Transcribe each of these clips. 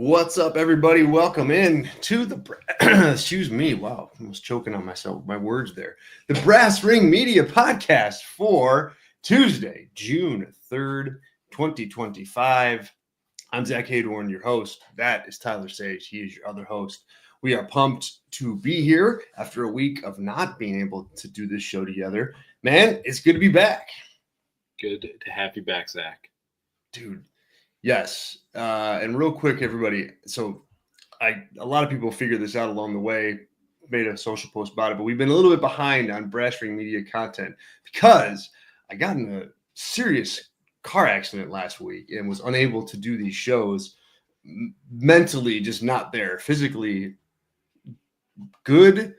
What's up, everybody? Welcome in to the excuse me. Wow, I was choking on myself, my words there. The Brass Ring Media Podcast for Tuesday, June 3rd, 2025. I'm Zach Haydorn, your host. That is Tyler Sage. He is your other host. We are pumped to be here after a week of not being able to do this show together. Man, it's good to be back. Good to have you back, Zach. Dude. Yes. And real quick, everybody. So a lot of people figured this out along the way, made a social post about it, but we've been a little bit behind on Brass Ring Media content because I got in a serious car accident last week and was unable to do these shows. Mentally just not there. Physically good.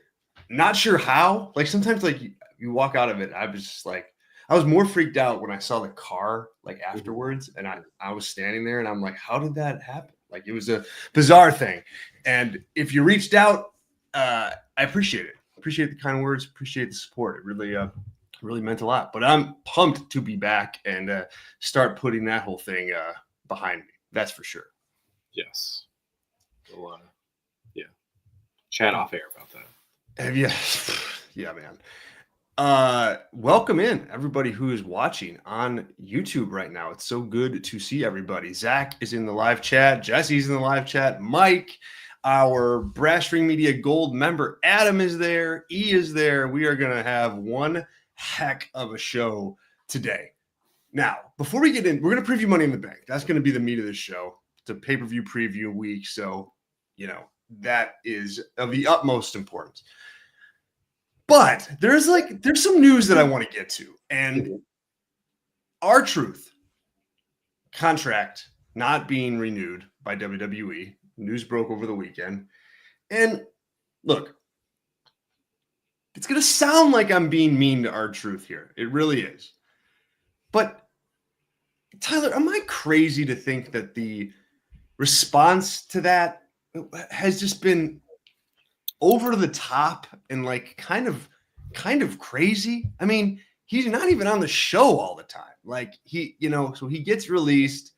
Not sure how. Like sometimes like you walk out of it, I was just like, I was more freaked out when I saw the car like afterwards, and I was standing there and I'm like, how did that happen? Like it was a bizarre thing. And if you reached out, I appreciate it. Appreciate the kind words, appreciate the support. It really meant a lot. But I'm pumped to be back and start putting that whole thing behind me. That's for sure. Yes. We'll, chat off air about that. Yeah, man. Welcome in everybody who is watching on YouTube right now. It's so good to see everybody. Zach is in the live chat. Jesse's in the live chat. Mike, our Brass Ring Media Gold member, Adam is there. E is there. We are going to have one heck of a show today. Now, before we get in, we're going to preview Money in the Bank. That's going to be the meat of this show. It's a pay-per-view preview week. So, that is of the utmost importance. But there's some news that I want to get to, and R-Truth contract not being renewed by WWE. News broke over the weekend. And look, it's going to sound like I'm being mean to R-Truth here. It really is. But Tyler, am I crazy to think that the response to that has just been over the top and like kind of crazy? I mean, he's not even on the show all the time. Like so he gets released.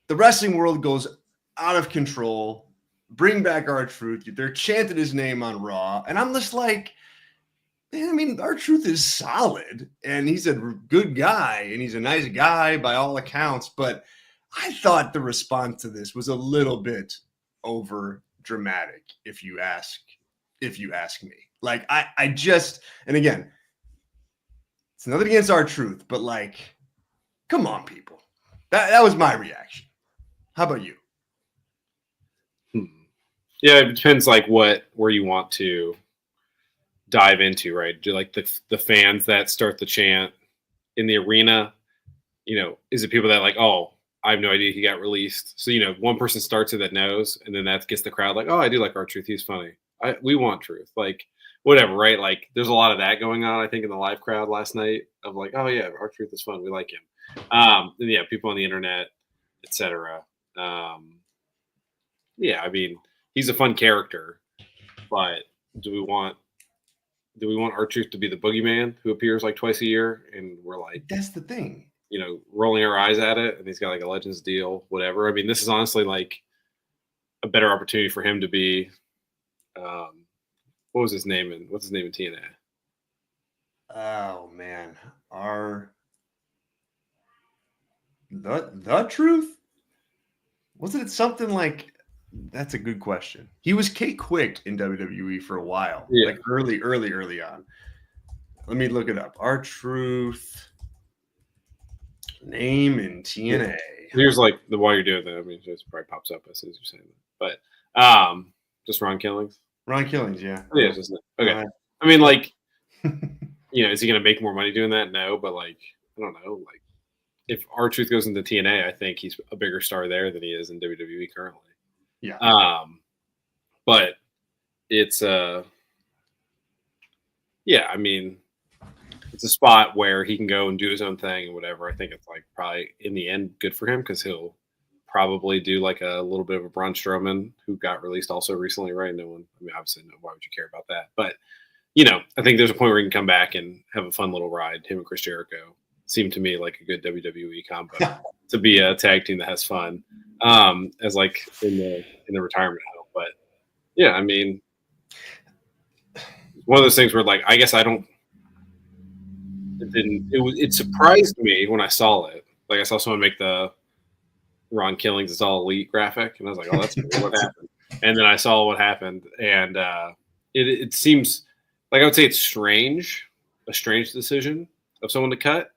The wrestling world goes out of control. Bring back R-Truth. They're chanting his name on Raw. And I'm just like, man, I mean, R-Truth is solid and he's a good guy and he's a nice guy by all accounts. But I thought the response to this was a little bit over dramatic, if you ask me. Like I just, and again, it's nothing against R-Truth, but like, come on, people. That was my reaction. How about you? Yeah, it depends like where you want to dive into, right? Do like the fans that start the chant in the arena, is it people that like, oh, I have no idea he got released. So, one person starts it that knows, and then that gets the crowd like, oh, I do like R-Truth. He's funny. We want truth. Like, whatever, right? Like, there's a lot of that going on, I think, in the live crowd last night of like, oh, yeah, R-Truth is fun. We like him. And yeah, people on the internet, etc. Yeah, I mean, he's a fun character, but do we want R-Truth to be the boogeyman who appears like twice a year? And we're like, that's the thing. Rolling our eyes at it, and he's got like a Legends deal, whatever. I mean, this is honestly like a better opportunity for him to be, what's his name in TNA? Oh man, the Truth? Wasn't it something like? That's a good question. He was K-Quick in WWE for a while, like early on. Let me look it up. R-Truth. Name in TNA. Here's like while you're doing that, I mean, it just probably pops up as soon as you're saying that. But just Ron Killings. Ron Killings, yeah. Oh, yeah, okay. I mean, like, is he gonna make more money doing that? No, but like, I don't know. Like, if R-Truth goes into TNA, I think he's a bigger star there than he is in WWE currently. Yeah. But it's I mean, it's a spot where he can go and do his own thing and whatever. I think it's like probably in the end good for him because he'll probably do like a little bit of a Braun Strowman who got released also recently, right? Obviously, no, why would you care about that? But, I think there's a point where he can come back and have a fun little ride. Him and Chris Jericho seem to me like a good WWE combo to be a tag team that has fun. as like in the retirement home. But yeah, I mean, one of those things where like I guess I don't. It didn't. It surprised me when I saw it. Like I saw someone make the Ron Killings is all elite graphic, and I was like, "Oh, that's weird. What happened?" And then I saw what happened, and it seems like I would say it's a strange decision of someone to cut.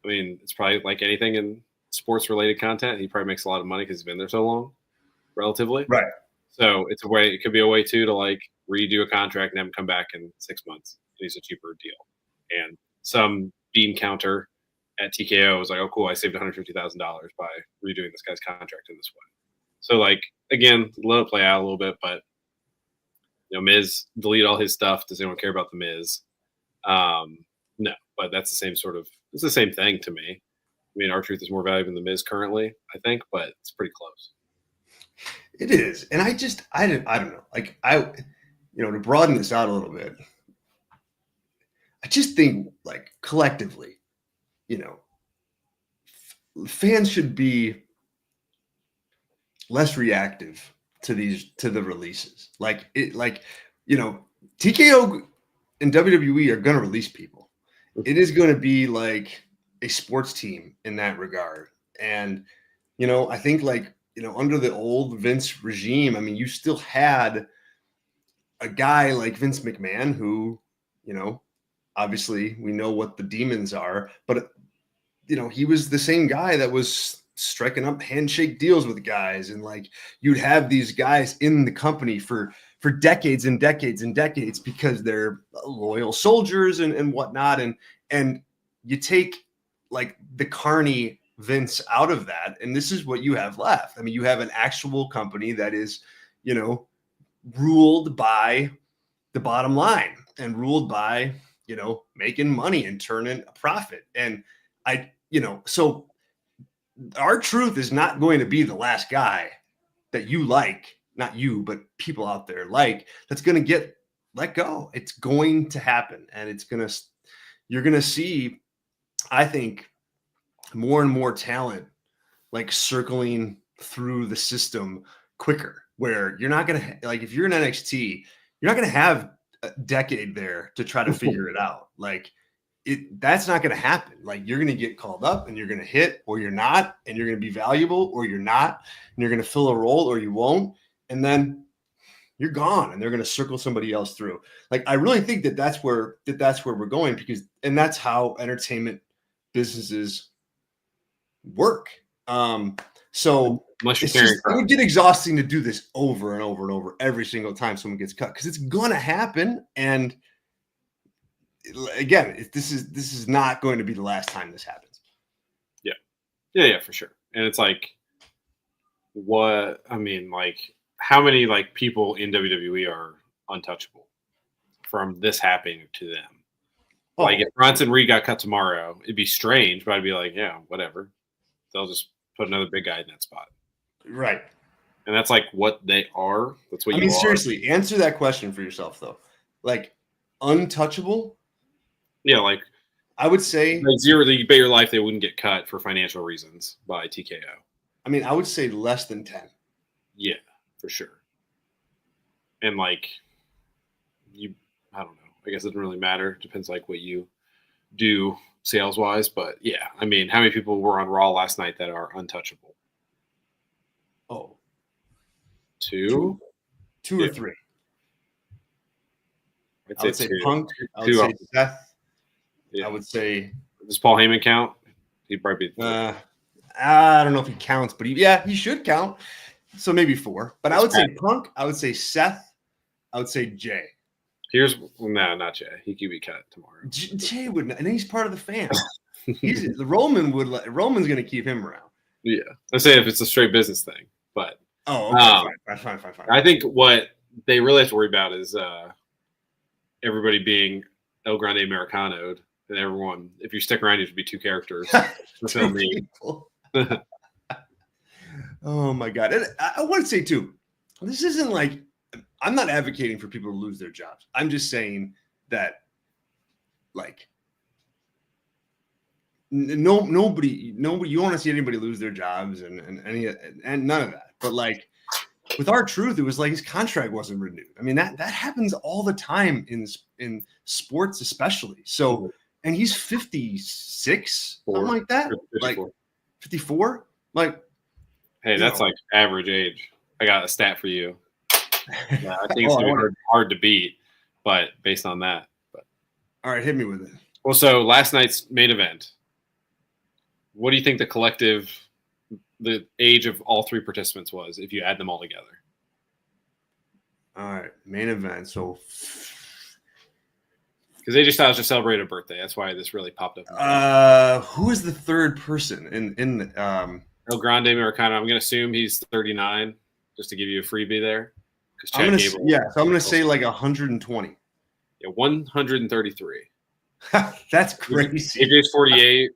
I mean, it's probably like anything in sports related content. He probably makes a lot of money because he's been there so long, relatively. Right. So it's a way. It could be a way too to like redo a contract and have him come back in 6 months. He's a cheaper deal, and some bean counter at TKO was like, "Oh, cool! I saved $150,000 by redoing this guy's contract in this way." So, like, again, let it play out a little bit, but Miz delete all his stuff. Does anyone care about the Miz? No, but that's the same sort of. It's the same thing to me. I mean, R-Truth is more valuable than the Miz currently, I think, but it's pretty close. It is, and I don't know. Like to broaden this out a little bit, I just think like collectively, fans should be less reactive to the releases. TKO and WWE are going to release people. It is going to be like a sports team in that regard. And, I think under the old Vince regime, I mean, you still had a guy like Vince McMahon who, obviously we know what the demons are, but he was the same guy that was striking up handshake deals with guys. And like, you'd have these guys in the company for decades and decades and decades because they're loyal soldiers and whatnot. And you take like the carny Vince out of that, and this is what you have left. I mean, you have an actual company that is, ruled by the bottom line and ruled by, making money and turning a profit. And so R-Truth is not going to be the last guy that you like, not you, but people out there that's going to get let go. It's going to happen. And you're going to see, I think, more and more talent like circling through the system quicker, where you're not going to, like, if you're in NXT, you're not going to have a decade there to try to figure it out. Like, that's not going to happen. Like, you're going to get called up and you're going to hit, or you're not, and you're going to be valuable, or you're not, and you're going to fill a role, or you won't. And then you're gone, and they're going to circle somebody else through. Like, I really think that's where we're going, and that's how entertainment businesses work. So it would get exhausting to do this over and over and over every single time someone gets cut, because it's going to happen. And again, this is not going to be the last time this happens. Yeah, for sure. And it's like, how many like people in WWE are untouchable from this happening to them? Oh. Like, if Bronson Reed got cut tomorrow, it'd be strange, but I'd be like, yeah, whatever. They'll just put another big guy in that spot. Right. And that's like what they are. That's what you are. Seriously, answer that question for yourself, though. Like, untouchable? Yeah, like, I would say like zero. You bet your life they wouldn't get cut for financial reasons by TKO. I mean, I would say less than 10. Yeah, for sure. And like, I don't know. I guess it doesn't really matter. Depends like what you do sales wise. But yeah, I mean, how many people were on Raw last night that are untouchable? Oh, two or three. I would say Punk. I would say Seth. Yeah. I would say. Does Paul Heyman count? He'd probably be. I don't know if he counts, but he should count. So maybe 4. But I would say Punk. I would say Seth. I would say Jay. Not Jay. He could be cut tomorrow. Jay would, and he's part of the fam. Roman's going to keep him around. Yeah, I say if it's a straight business thing, but fine. I think what they really have to worry about is everybody being El Grande Americanoed, and everyone. If you stick around, you should be 2 characters. Oh my God! And I want to say too, this isn't like, I'm not advocating for people to lose their jobs. I'm just saying that, like, nobody. You don't want to see anybody lose their jobs and none of that. But like with R-Truth, it was like his contract wasn't renewed. I mean, that happens all the time in sports, especially. So, and he's 56, something like that, 54. Like 54. Like, hey, that's like average age. I got a stat for you. Yeah, I think it's gonna be hard to beat, but based on that. But all right, hit me with it. Well, so last night's main event. What do you think the age of all three participants was if you add them all together? All right, main event. So, because AJ Styles just celebrated a birthday, that's why this really popped up. Who is the third person in El Grande Americano? I'm gonna assume he's 39, just to give you a freebie there. So I'm gonna say like 120. Yeah, 133. That's crazy. AJ's 48,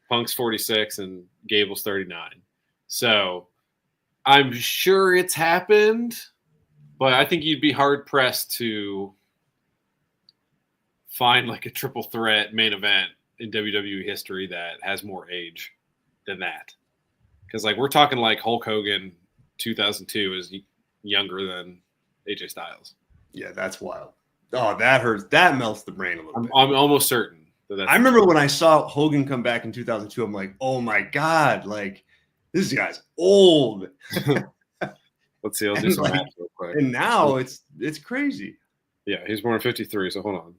Punk's 46, and Gable's 39. So I'm sure it's happened, but I think you'd be hard pressed to find like a triple threat main event in WWE history that has more age than that. Because like we're talking like Hulk Hogan 2002 is younger than AJ Styles. Yeah, that's wild. Oh, that hurts. That melts the brain a little bit. I'm almost certain. I remember when I saw Hogan come back in 2002, I'm like, oh my God, like this guy's old. Let's see, I'll do some math real quick. And now it's crazy. Yeah, he's born in 53, so hold on.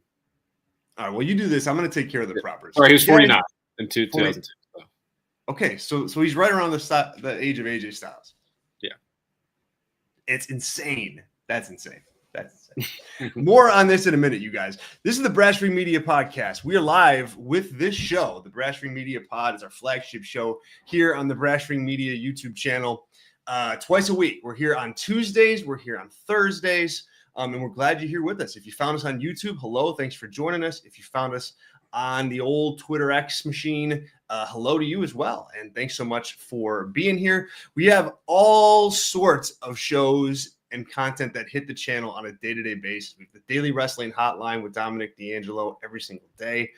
All right, well, you do this. I'm going to take care of the propers. All right, he was 49 in 2002. So. Okay, so he's right around the age of AJ Styles. Yeah. It's insane. That's insane. More on this in a minute, you guys. This is the Brass Ring Media Podcast. We are live with this show. The Brass Ring Media Pod is our flagship show here on the Brass Ring Media YouTube channel. Twice a week. We're here on Tuesdays. We're here on Thursdays. And we're glad you're here with us. If you found us on YouTube, hello. Thanks for joining us. If you found us on the old Twitter X machine, hello to you as well. And thanks so much for being here. We have all sorts of shows and content that hit the channel on a day-to-day basis. We have the Daily Wrestling Hotline with Dominic D'Angelo every single day.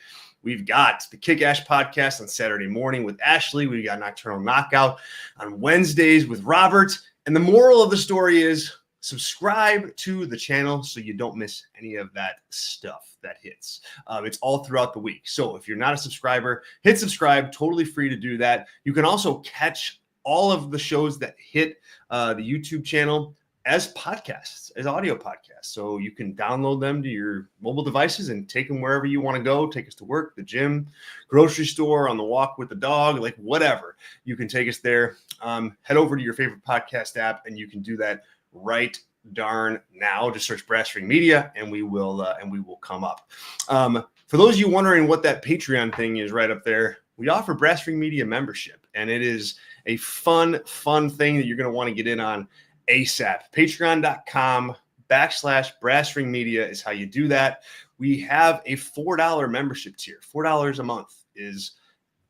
We've got the Kick Ash podcast on Saturday morning with Ashley. We've got Nocturnal Knockout on Wednesdays with Robert. And the moral of the story is subscribe to the channel so you don't miss any of that stuff that hits. It's all throughout the week. So if you're not a subscriber, hit subscribe. Totally free to do that. You can also catch all of the shows that hit the YouTube channel as podcasts, as audio podcasts. So you can download them to your mobile devices and take them wherever you want to go. Take us to work, the gym, grocery store, on the walk with the dog, like whatever. You can take us there. Head over to your favorite podcast app, and you can do that right darn now. Just search Brass Ring Media, and we will come up. For those of you wondering what that Patreon thing is right up there, we offer Brass Ring Media membership, and it is a fun thing that you're going to want to get in on ASAP. Patreon.com/Brass Ring Media is how you do that. We have a $4 membership tier. $4 a month is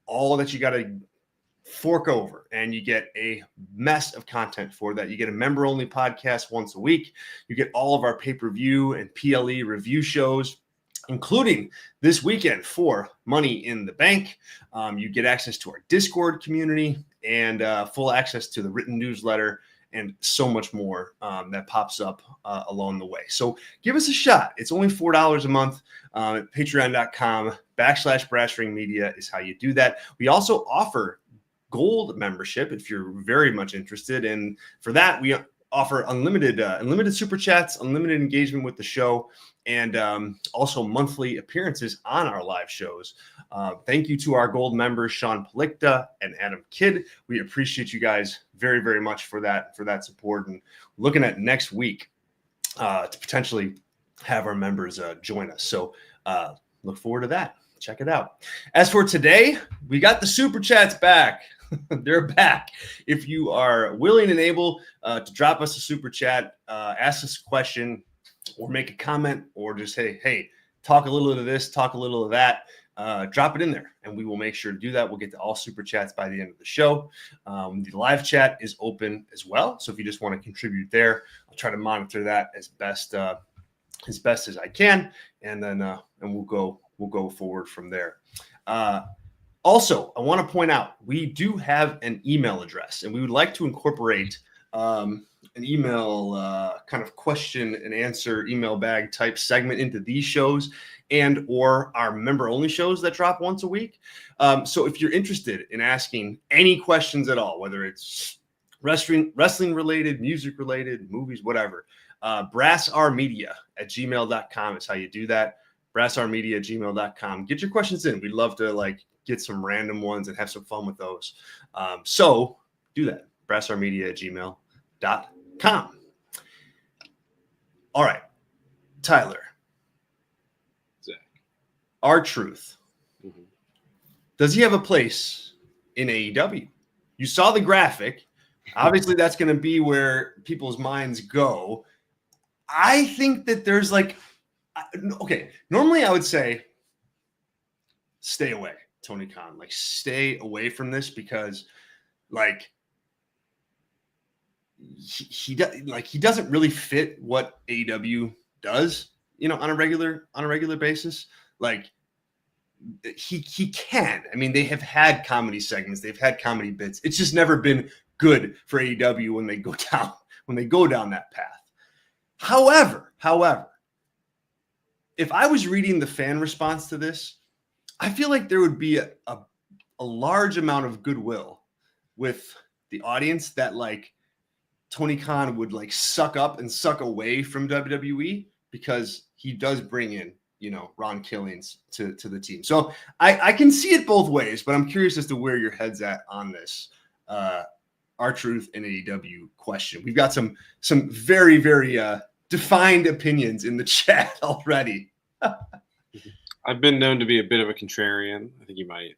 all that you got to fork over, and you get a mess of content for that. You get a member-only podcast once a week. You get all of our pay-per-view and PLE review shows, including this weekend for Money in the Bank. You get access to our Discord community and full access to the written newsletter and so much more that pops up along the way. So give us a shot. It's only $4 a month. Patreon.com/Brass Ring Media is how you do that. We also offer gold membership if you're very much interested. And for that, we offer unlimited super chats, unlimited engagement with the show, and also monthly appearances on our live shows. Thank you to our gold members, Sean Palikta and Adam Kidd. We appreciate you guys very, very much for that support. And looking at next week to potentially have our members join us. So look forward to that. Check it out. As for today, we got the super chats back. They're back. If you are willing and able to drop us a super chat, ask us a question, or make a comment, or just hey, talk a little of this, talk a little of that, drop it in there, and we will make sure to do that. We'll get to all super chats by the end of the show. The live chat is open as well, so if you just want to contribute there, I'll try to monitor that as best as I can, and then and we'll go forward from there. Also, I want to point out we do have an email address, and we would like to incorporate an email kind of question and answer email bag type segment into these shows and or our member only shows that drop once a week. So if you're interested in asking any questions at all, whether it's wrestling related, music related, movies, whatever, brassrmedia@gmail.com is how you do that. brassrmedia@gmail.com. Get your questions in. We'd love to get some random ones and have some fun with those. So do that. brassrmedia@gmail.com. All right, Tyler. Zach. R-Truth. Mm-hmm. Does he have a place in AEW? You saw the graphic. Obviously, that's going to be where people's minds go. I think that there's okay, normally I would say stay away, Tony Khan. Stay away from this because he doesn't really fit what AEW does, on a regular basis. He can. I mean, they have had comedy segments, they've had comedy bits. It's just never been good for AEW when they go down that path. However, if I was reading the fan response to this, I feel like there would be a large amount of goodwill with the audience that Tony Khan would suck up and suck away from WWE because he does bring in, Ron Killings to the team. So I can see it both ways, but I'm curious as to where your head's at on this R-Truth and AEW question. We've got some very, very defined opinions in the chat already. I've been known to be a bit of a contrarian. I think you might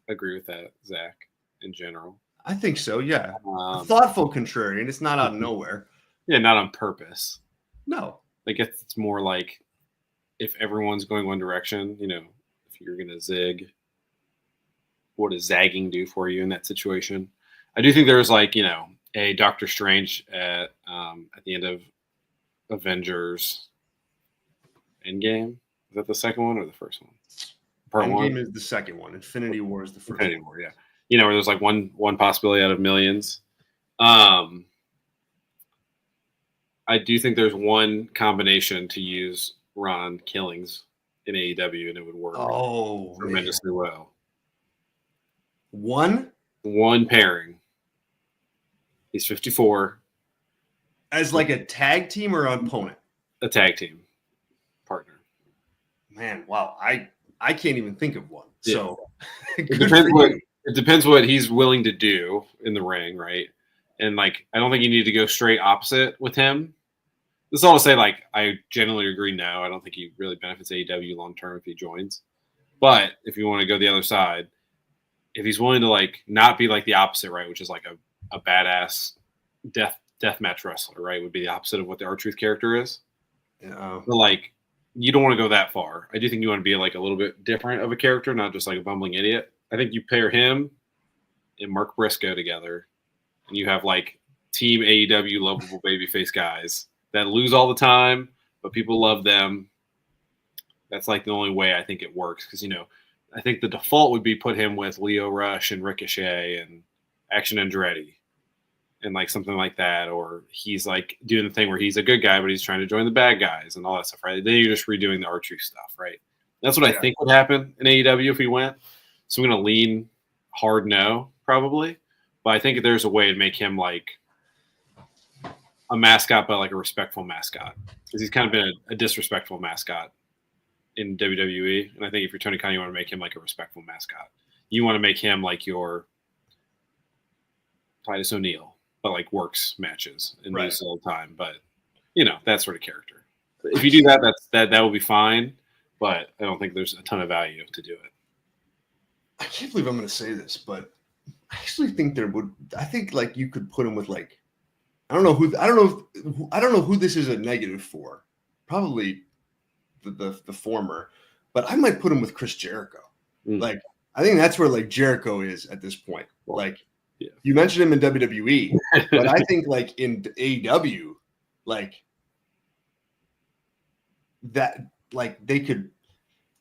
agree with that, Zach, in general. I think so, yeah. A thoughtful contrarian. It's not out of nowhere. Yeah, not on purpose. No. I guess it's more like if everyone's going one direction, if you're going to zig, what does zagging do for you in that situation? I do think there's a Doctor Strange at the end of Avengers Endgame. Is that the second one or the first one? Part one is the second one. Infinity War is the first Infinity War, yeah. Where there's one possibility out of millions. I do think there's one combination to use Ron Killings in AEW, and it would work tremendously well. One pairing. He's 54. As a tag team or an opponent? A tag team partner. Man, wow. I can't even think of one. Yeah. So it depends what he's willing to do in the ring, right? And I don't think you need to go straight opposite with him. This is all to say, I generally agree. No, I don't think he really benefits AEW long term if he joins. But if you want to go the other side, if he's willing to not be the opposite, right, which is a badass death match wrestler, right, would be the opposite of what the R-Truth character is. Yeah. But you don't want to go that far. I do think you want to be a little bit different of a character, not just a bumbling idiot. I think you pair him and Mark Briscoe together, and you have team AEW lovable babyface guys that lose all the time, but people love them. That's the only way I think it works because I think the default would be put him with Leo Rush and Ricochet and Action Andretti and something like that, or he's doing the thing where he's a good guy but he's trying to join the bad guys and all that stuff, right? Then you're just redoing the R-Truth stuff, right? That's what I think would happen in AEW if he went. So I'm going to lean hard no, probably. But I think there's a way to make him a mascot, but a respectful mascot. Because he's kind of been a disrespectful mascot in WWE. And I think if you're Tony Khan, you want to make him a respectful mascot. You want to make him your Titus O'Neil, but works matches and loses all the time. But, that sort of character. If you do that, that will be fine. But I don't think there's a ton of value to do it. I can't believe I'm going to say this, but I actually think there would. I think you could put him with I don't know who this is a negative for. Probably the former, but I might put him with Chris Jericho. I think that's where Jericho is at this point. You mentioned him in WWE, but I think in AEW, that they could.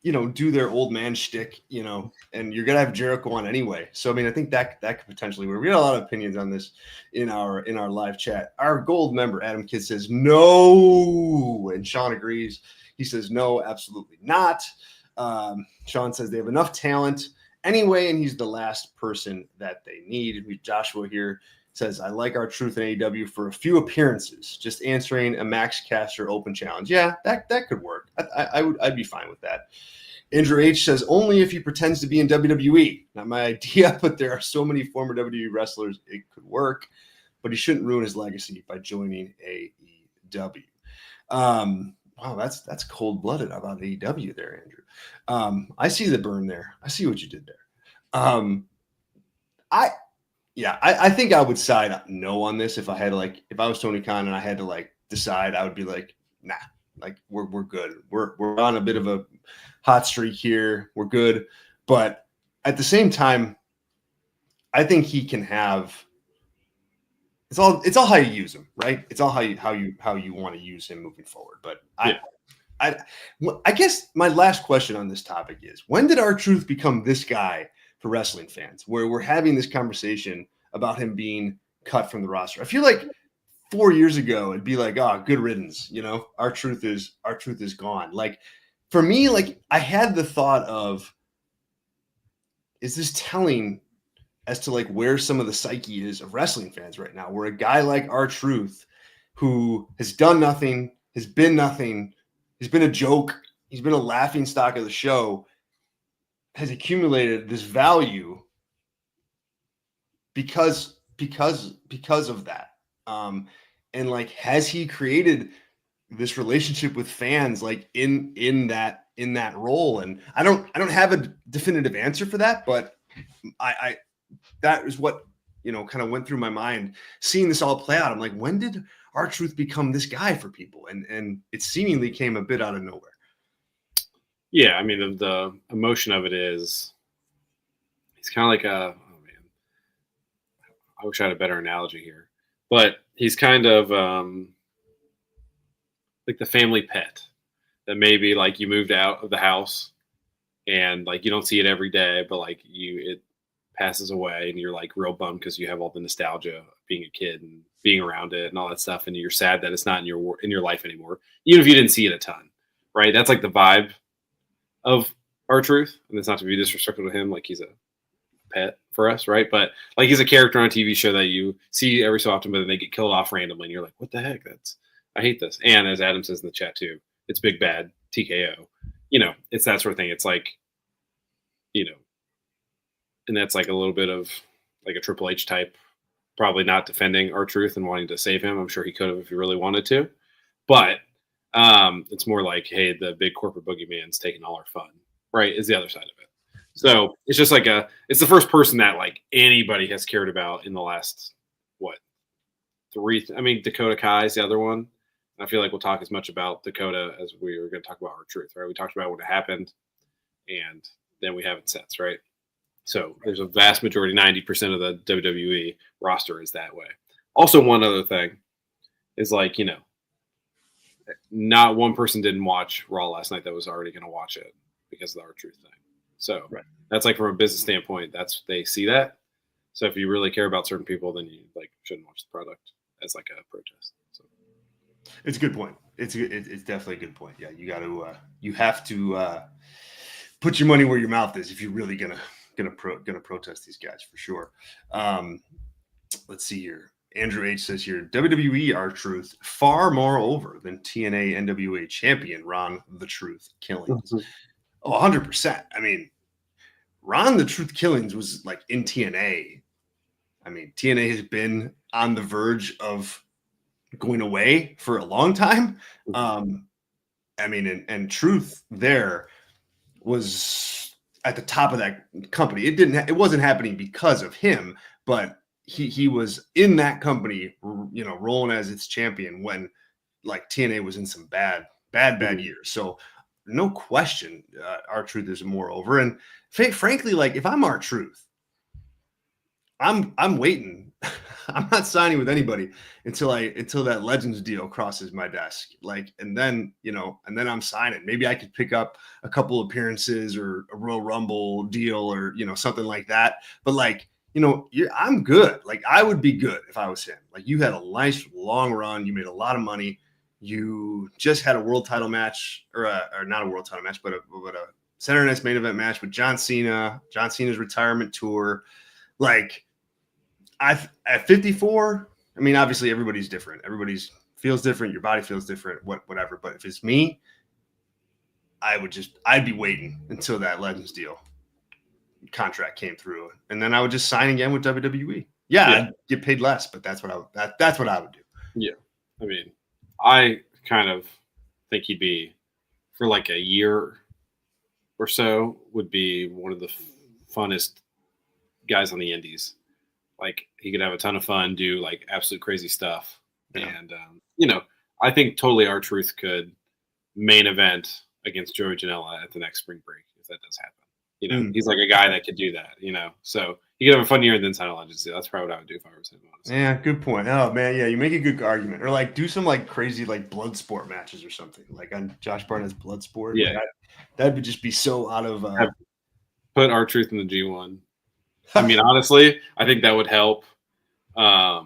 do their old man shtick, and you're gonna have Jericho on anyway. So I mean, I think that could potentially work. We got a lot of opinions on this in our live chat. Our gold member Adam Kidd says no, and Sean agrees. He says no, absolutely not. Sean says they have enough talent anyway, and he's the last person that they need. Joshua here says, I like R-Truth in AEW for a few appearances, just answering a Max Caster open challenge. Yeah, that could work. I'd be fine with that. Andrew H says, only if he pretends to be in WWE. Not my idea, but there are so many former WWE wrestlers, it could work, but he shouldn't ruin his legacy by joining AEW. Wow, that's cold-blooded about AEW there, Andrew. I see the burn there. I see what you did there. I think I would side no on this if I had if I was Tony Khan and I had to decide, I would be like, nah, we're good. We're on a bit of a hot streak here. We're good. But at the same time, I think he can have it's all how you use him, right? It's all how you want to use him moving forward. But I guess my last question on this topic is, when did R-Truth become this guy for wrestling fans, where we're having this conversation about him being cut from the roster? I feel like 4 years ago, it'd be like, oh, good riddance. R-Truth is gone. For me, I had the thought of, is this telling as to where some of the psyche is of wrestling fans right now, where a guy like R-Truth, who has done nothing, has been nothing, he's been a joke, he's been a laughing stock of the show, has accumulated this value because of that. And has he created this relationship with fans in that role? And I don't have a definitive answer for that, but I that is what kind of went through my mind seeing this all play out. I'm like, when did R-Truth become this guy for people? And it seemingly came a bit out of nowhere. Yeah, I mean, the emotion of it is, he's kind of like I wish I had a better analogy here, but he's kind of like the family pet that maybe you moved out of the house and you don't see it every day, but it passes away and you're real bummed because you have all the nostalgia of being a kid and being around it and all that stuff, and you're sad that it's not in your life anymore, even if you didn't see it a ton, right? That's the vibe of R-Truth, and it's not to be disrespectful to him, he's a pet for us, right? But he's a character on a TV show that you see every so often, but then they get killed off randomly, and you're like, what the heck? I hate this. And as Adam says in the chat too, it's big bad TKO. It's that sort of thing. It's and that's a little bit of a Triple H type, probably not defending R-Truth and wanting to save him. I'm sure he could have if he really wanted to, but it's more hey, the big corporate boogeyman's taking all our fun, right? Is the other side of it. So it's just it's the first person that anybody has cared about in the last Dakota Kai is the other one. I feel like we'll talk as much about Dakota as we were going to talk about R-Truth, right? We talked about when it happened, and then we haven't since, right? So there's a vast majority, 90% of the WWE roster is that way. Also, one other thing is not one person didn't watch Raw last night that was already going to watch it because of the R-Truth thing. So that's from a business standpoint, they see that. So if you really care about certain people, then you shouldn't watch the product as a protest. So it's a good point. It's definitely a good point. Yeah, you have to put your money where your mouth is if you're really gonna protest these guys for sure. Let's see here. Andrew H says here, WWE R-Truth far more over than TNA NWA champion Ron the Truth Killings. Mm-hmm. Oh, 100%. I mean, Ron the Truth Killings was in TNA. I mean, TNA has been on the verge of going away for a long time. I mean, and Truth there was at the top of that company. It wasn't happening because of him, but he was in that company, rolling as its champion when TNA was in some bad years. So no question, R-Truth is more over. And frankly, if I'm R-Truth, I'm waiting. I'm not signing with anybody until that Legends deal crosses my desk. Like, and then I'm signing. Maybe I could pick up a couple appearances or a Royal Rumble deal or something like that. But like, I'm good. Like, I would be good if I was him. Like, you had a nice long run. You made a lot of money. You just had a world title match, or not a world title match, but a Saturday Night's main event match with John Cena. John Cena's retirement tour. Like, at 54, I mean, obviously everybody's different. Everybody's feels different. Your body feels different. Whatever. But if it's me, I'd be waiting until that Legends deal contract came through, and then I would just sign again with WWE. Yeah, I'd get paid less, but that's what I would do. Yeah, I mean, I kind of think he'd be, for like a year or so, would be one of the funnest guys on the indies. Like, he could have a ton of fun, do like absolute crazy stuff, and I think totally R-Truth could main event against Joey Janela at the next spring break if that does happen. He's like a guy that could do that. So he could have a fun year and then sign a Legends deal. That's probably what I would do if I was him. Honestly. Yeah, good point. Oh man, yeah, you make a good argument. Or like do some like crazy like blood sport matches or something, like on Josh Barnett's blood sport. Yeah, like, that would just be so out of. Put R-Truth in the G1. I mean, honestly, I think that would help. That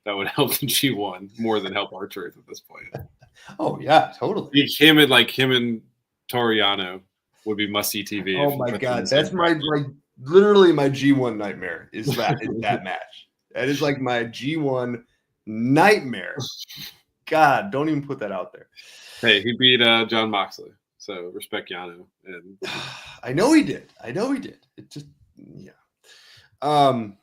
would help the G1 more than help R-Truth at this point. Oh yeah, totally. Him and Toriano would be must see TV. Oh my god, that's literally my G1 nightmare is that match. That is like my G1 nightmare. God, don't even put that out there. Hey, he beat John Moxley, so respect Yano. And I know he did. It just All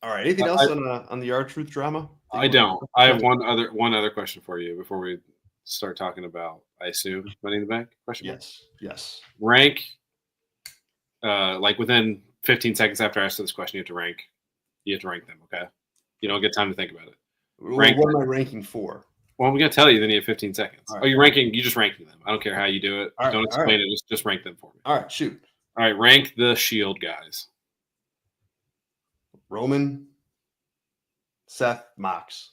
right. Anything else on the R-Truth drama? I don't. I have one other question for you before we start talking about, I assume, Money in the Bank? Question? Yes. Rank, like within 15 seconds after I ask this question, you have to rank them, okay? You don't get time to think about it. What am I ranking for? Well, I'm going to tell you, then you have 15 seconds. Right. You're just ranking them. I don't care how you do it. Don't explain it. Just rank them for me. All right, shoot. All right, rank the Shield guys. Roman, Seth, Mox.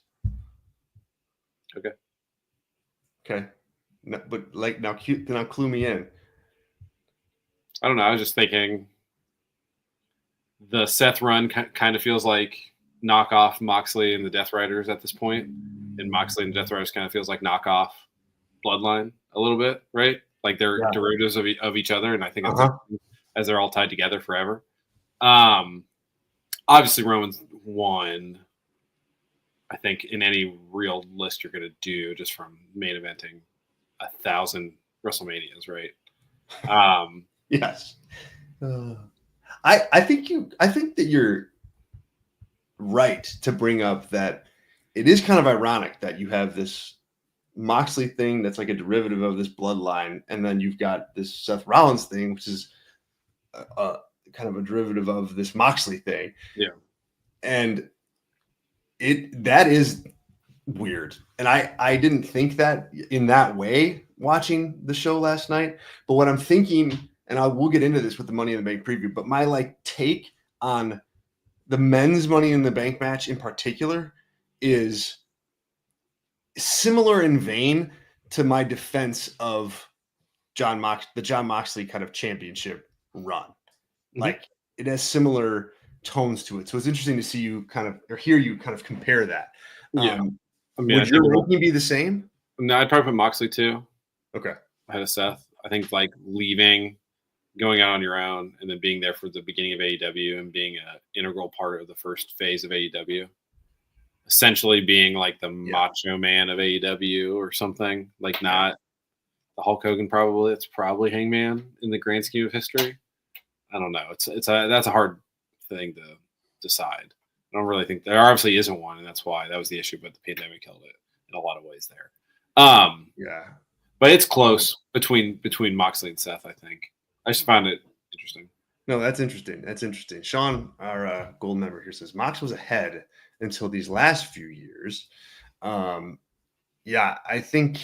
Okay. No, but like now clue me in. I don't know. I was just thinking the Seth run kind of feels like knockoff Moxley and the Death Riders at this point, and Moxley and Death Riders kind of feels like knockoff Bloodline a little bit, right? Like they're derivatives of each other, and I think that's as they're all tied together forever. Obviously, Roman's won. I think in any real list you're going to do, just from main eventing 1,000 WrestleManias, right? Yes. I think that you're right to bring up that it is kind of ironic that you have this Moxley thing that's like a derivative of this bloodline, and then you've got this Seth Rollins thing, which is kind of a derivative of this Moxley thing. Yeah. And that is weird. And I didn't think that in that way watching the show last night. But what I'm thinking, and we'll get into this with the Money in the Bank preview, but my like take on the men's Money in the Bank match in particular is similar in vein to my defense of the John Moxley kind of championship run. Mm-hmm. Like it has similar tones to it. So it's interesting to see you hear you compare that. Yeah. I mean, would your ranking be the same? No, I'd probably put Moxley too. Okay. Ahead of Seth. I think like leaving, going out on your own, and then being there for the beginning of AEW and being an integral part of the first phase of AEW. Essentially being like the macho man of AEW or something. Like not the Hulk Hogan probably. It's probably Hangman in the grand scheme of history. I don't know. That's a hard thing to decide. I don't really think there obviously isn't one, and that's why that was the issue. But the pandemic killed it in a lot of ways there. But it's close between Moxley and Seth. I think I just found it interesting. No, that's interesting. Sean, our gold member here, says Mox was ahead until these last few years. I think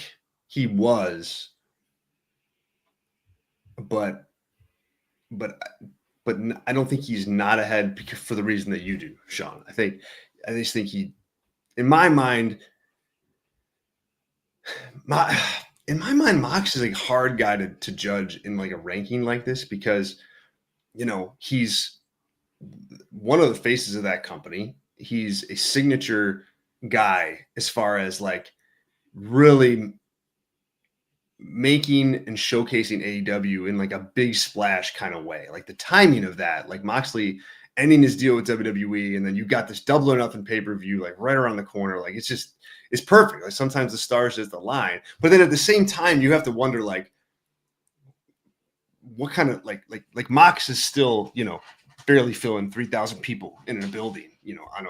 he was, but but I don't think he's not ahead for the reason that you do, Sean. I just think in my mind, Mox is a hard guy to judge in like a ranking like this because, he's one of the faces of that company. He's a signature guy as far as like really making and showcasing AEW in like a big splash kind of way. Like the timing of that, like Moxley ending his deal with WWE, and then you got this Double or Nothing pay-per-view like right around the corner. Like it's perfect. Like sometimes the stars just align, but then at the same time you have to wonder like what kind of like Mox is still, barely filling 3,000 people in a building,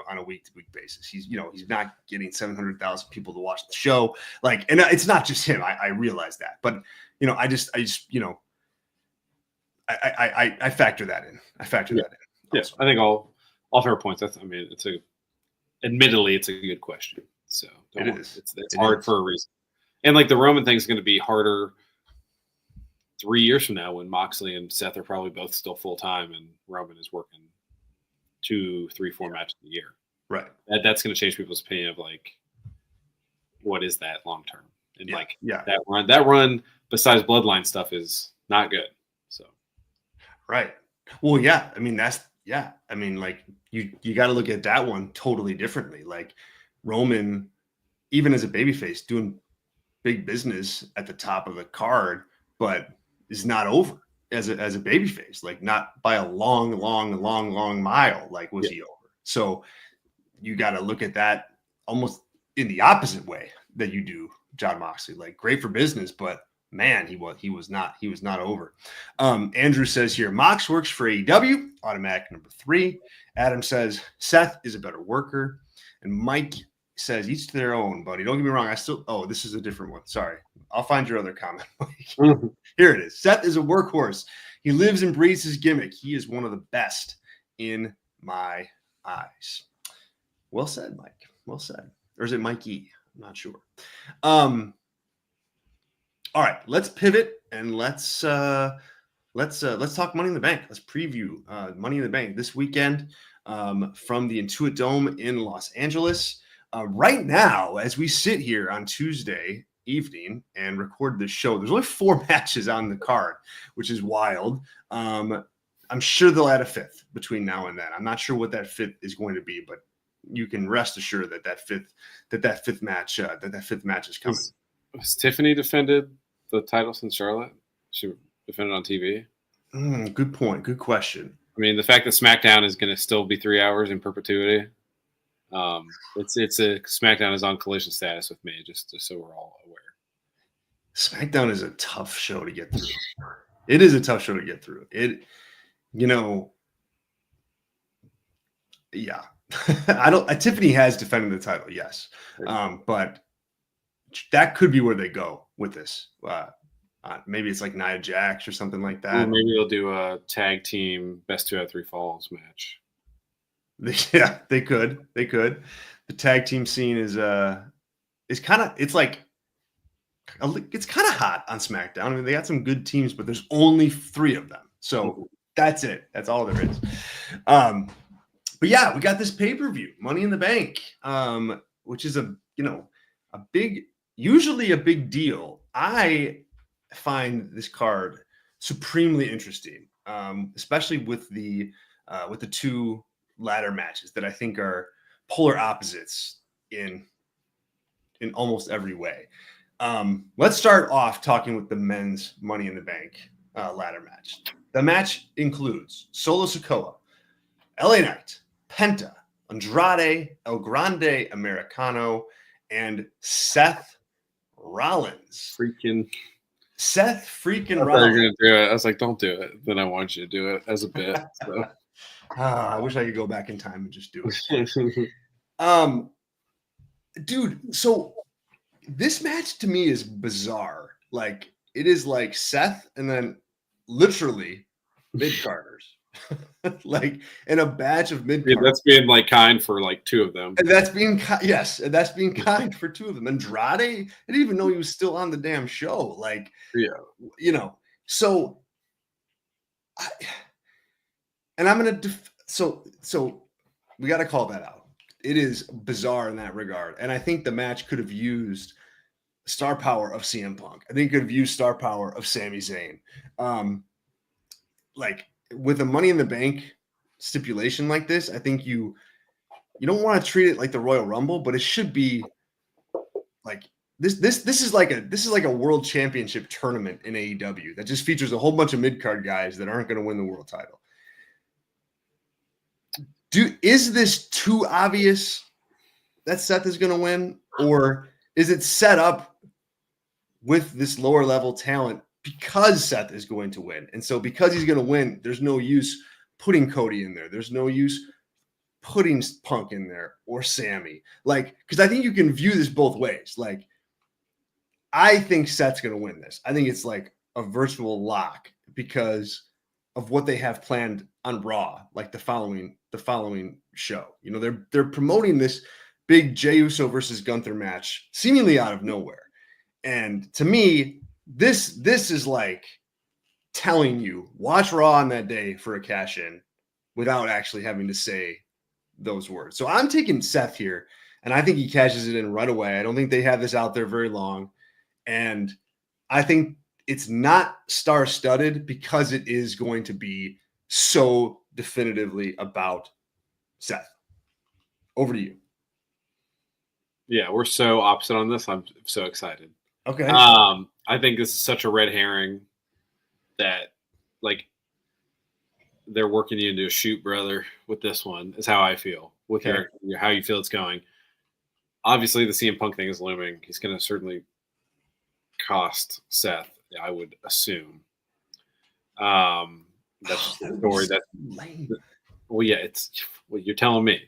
on a week-to-week basis. He's not getting 700,000 people to watch the show. Like, and it's not just him. I realize that, but I factor that in. That in. Yes, I think all fair points. Admittedly, it's a good question. So it's hard for a reason. And like the Roman thing is going to be harder 3 years from now when Moxley and Seth are probably both still full time and Roman is working 2, 3, 4 matches a year. Right. That's going to change people's opinion of like, what is that long term? And that run besides bloodline stuff is not good. So. Right. Well, yeah. I mean, like you got to look at that one totally differently. Like Roman, even as a babyface, doing big business at the top of the card, but is not over as a babyface, like not by a long mile. Like was he over? So you got to look at that almost in the opposite way that you do Jon Moxley. Like great for business, but man, he was not over. Andrew says here, Mox works for AEW, automatic number 3. Adam says Seth is a better worker, and Mike says each to their own, buddy. Don't get me wrong. This is a different one. Sorry. I'll find your other comment, Mike. Here it is. Seth is a workhorse. He lives and breathes his gimmick. He is one of the best in my eyes. Well said, Mike. Well said. Or is it Mikey? I'm not sure. All right, let's pivot and let's talk Money in the Bank. Let's preview Money in the Bank this weekend from the Intuit Dome in Los Angeles. Right now, as we sit here on Tuesday evening and record this show, there's only 4 matches on the card, which is wild. I'm sure they'll add a 5th between now and then. I'm not sure what that 5th is going to be, but you can rest assured that fifth match is coming. Has Tiffany defended the title since Charlotte? She defended on TV. Good point. Good question. I mean, the fact that SmackDown is going to still be 3 hours in perpetuity. It's a SmackDown is on collision status with me, just so we're all aware. SmackDown is a tough show to get through. It is a tough show to get through. Yeah. Tiffany has defended the title, yes. But that could be where they go with this. Maybe it's like Nia Jax or something like that. Or maybe they'll do a tag team best 2 out of 3 falls match. Yeah, they could. The tag team scene is kind of it's kind of hot on SmackDown. I mean, they got some good teams, but there's only 3 of them. So that's it. That's all there is. But yeah, we got this pay-per-view, Money in the Bank, which is usually a big deal. I find this card supremely interesting, especially with the 2 ladder matches that I think are polar opposites in almost every way. Let's start off talking with the men's Money in the Bank ladder match. The match includes Solo Sikoa, LA Knight, Penta, Andrade, El Grande Americano, and Seth Rollins. Seth freaking Rollins. Gonna do it. I was like, don't do it. Then I want you to do it as a bit. So. I wish I could go back in time and just do it. Dude, so this match to me is bizarre. Like, it is like Seth and then literally mid-carders. Like in a batch of mid-carders. Yeah, that's being like kind for like 2 of them. And that's being kind for 2 of them. Andrade, I didn't even know he was still on the damn show. Like, yeah, so and I'm gonna so we got to call that out. It is bizarre in that regard, and I think the match could have used star power of CM Punk. I think it could have used star power of Sami Zayn. Like with a Money in the Bank stipulation like this, I think you don't want to treat it like the Royal Rumble, but it should be like this is like a world championship tournament in AEW that just features a whole bunch of mid-card guys that aren't going to win the world title. Is this too obvious that Seth is going to win, or is it set up with this lower level talent because Seth is going to win? And so because he's going to win, there's no use putting Cody in there. There's no use putting Punk in there or Sammy. Like, because I think you can view this both ways. Like, I think Seth's going to win this. I think it's like a virtual lock because of what they have planned on Raw, like the following show. You know, they're promoting this big Jey Uso versus Gunther match seemingly out of nowhere. And to me, this is like telling you watch Raw on that day for a cash in without actually having to say those words. So I'm taking Seth here, and I think he cashes it in right away. I don't think they have this out there very long. And I think it's not star-studded because it is going to be so definitively about Seth. Over to you. Yeah, we're so opposite on this. I'm so excited. Okay. I think this is such a red herring that, like, they're working you into a shoot, brother, with this one, is how I feel. With your how you feel it's going. Obviously, the CM Punk thing is looming. He's going to certainly cost Seth, I would assume. That's the story. That's lame. Well, yeah, you're telling me.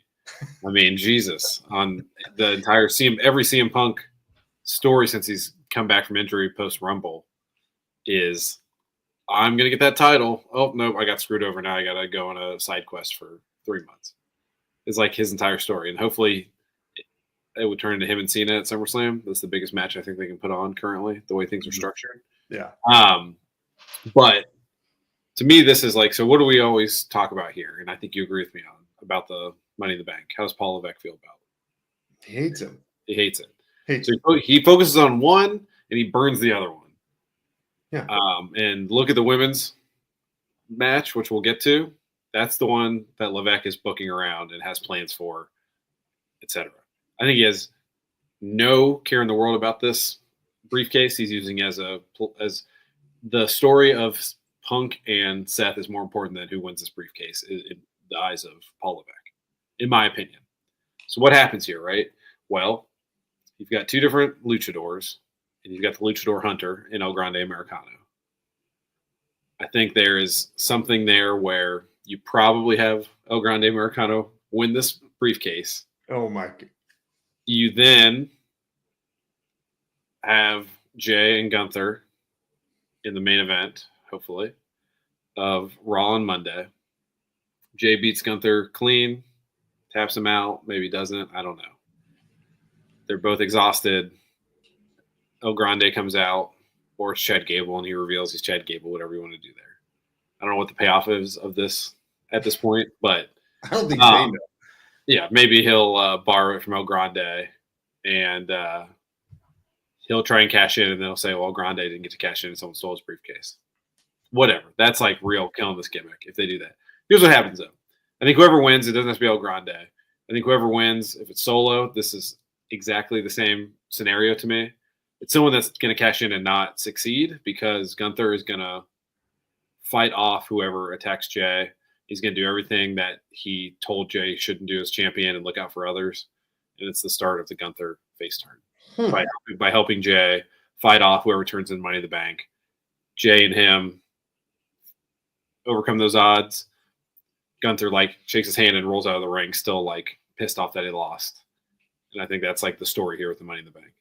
I mean, Jesus, on the entire every CM Punk story since he's come back from injury post Rumble is, I'm going to get that title. Oh, no, I got screwed over. Now I got to go on a side quest for 3 months. It's like his entire story. And hopefully it would turn into him and Cena at SummerSlam. That's the biggest match I think they can put on currently, the way things are structured. Yeah. But to me, this is like, so what do we always talk about here? And I think you agree with me on about the Money in the Bank. How does Paul Levesque feel about it? He hates him. He hates it. So he focuses on one and he burns the other one. Yeah. And look at the women's match, which we'll get to. That's the one that Levesque is booking around and has plans for, etc. I think he has no care in the world about this briefcase. He's using as the story of Punk and Seth is more important than who wins this briefcase in the eyes of Paul Levesque, in my opinion. So what happens here, right? Well, you've got two different luchadors, and you've got the luchador hunter in El Grande Americano. I think there is something there where you probably have El Grande Americano win this briefcase. Oh, my God. You then have Jay and Gunther in the main event, hopefully, of Raw on Monday. Jay beats Gunther clean, taps him out, maybe doesn't. I don't know. They're both exhausted. El Grande comes out, or it's Chad Gable, and he reveals he's Chad Gable, whatever you want to do there. I don't know what the payoff is of this at this point, but I don't think they know. Yeah, maybe he'll borrow it from El Grande, and he'll try and cash in, and then he'll say, well, El Grande didn't get to cash in, and someone stole his briefcase. Whatever. That's like real killing this gimmick if they do that. Here's what happens, though. I think whoever wins, it doesn't have to be El Grande. I think whoever wins, if it's solo, this is exactly the same scenario to me. It's someone that's going to cash in and not succeed because Gunther is going to fight off whoever attacks Jay. He's going to do everything that he told Jay shouldn't do as champion and look out for others. And it's the start of the Gunther face turn by helping Jay fight off whoever turns in Money in the Bank. Jay and him overcome those odds. Gunther shakes his hand and rolls out of the ring, still pissed off that he lost. And I think that's the story here with the Money in the Bank.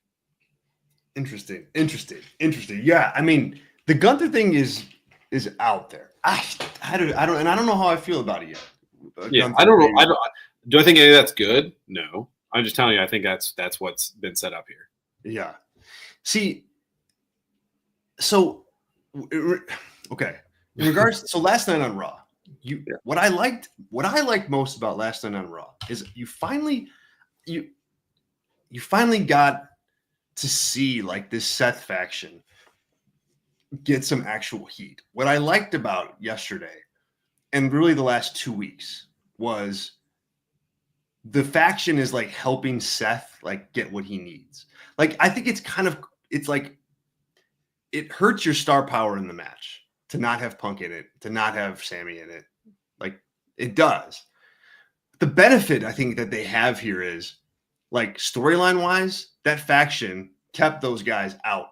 Interesting. Yeah, I mean, the Gunther thing is out there. I don't know how I feel about it yet. Yeah, I don't know. Do I think any of that's good? No. I'm just telling you, I think that's what's been set up here. Yeah. See, so okay. In regards, so last night on Raw, what I liked most about last night on Raw is you finally got to see like this Seth faction get some actual heat. What I liked about yesterday and really the last 2 weeks was the faction is like helping Seth like get what he needs. Like I think it's like it hurts your star power in the match to not have Punk in it, to not have Sammy in it. Like it does. The benefit I think that they have here is like storyline wise, that faction kept those guys out,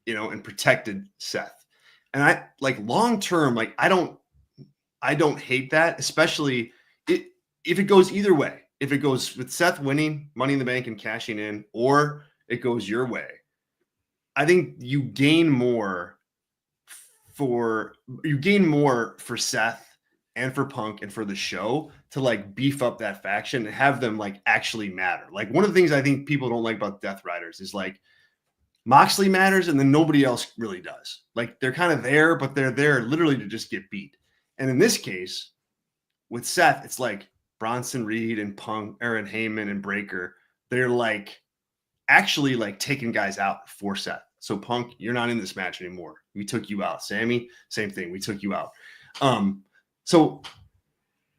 and protected Seth. And I like long term, like I don't hate that, especially if it goes either way. If it goes with Seth winning Money in the Bank and cashing in, or it goes your way, I think you gain more for Seth and for Punk and for the show to like beef up that faction and have them like actually matter. Like one of the things I think people don't like about Death Riders is like Moxley matters and then nobody else really does. Like they're kind of there, but they're there literally to just get beat. And in this case, with Seth, it's like Bronson Reed and Punk, Aaron Heyman and Breaker. They're like actually like taking guys out for Seth. So Punk, you're not in this match anymore. We took you out. Sammy, same thing. We took you out. So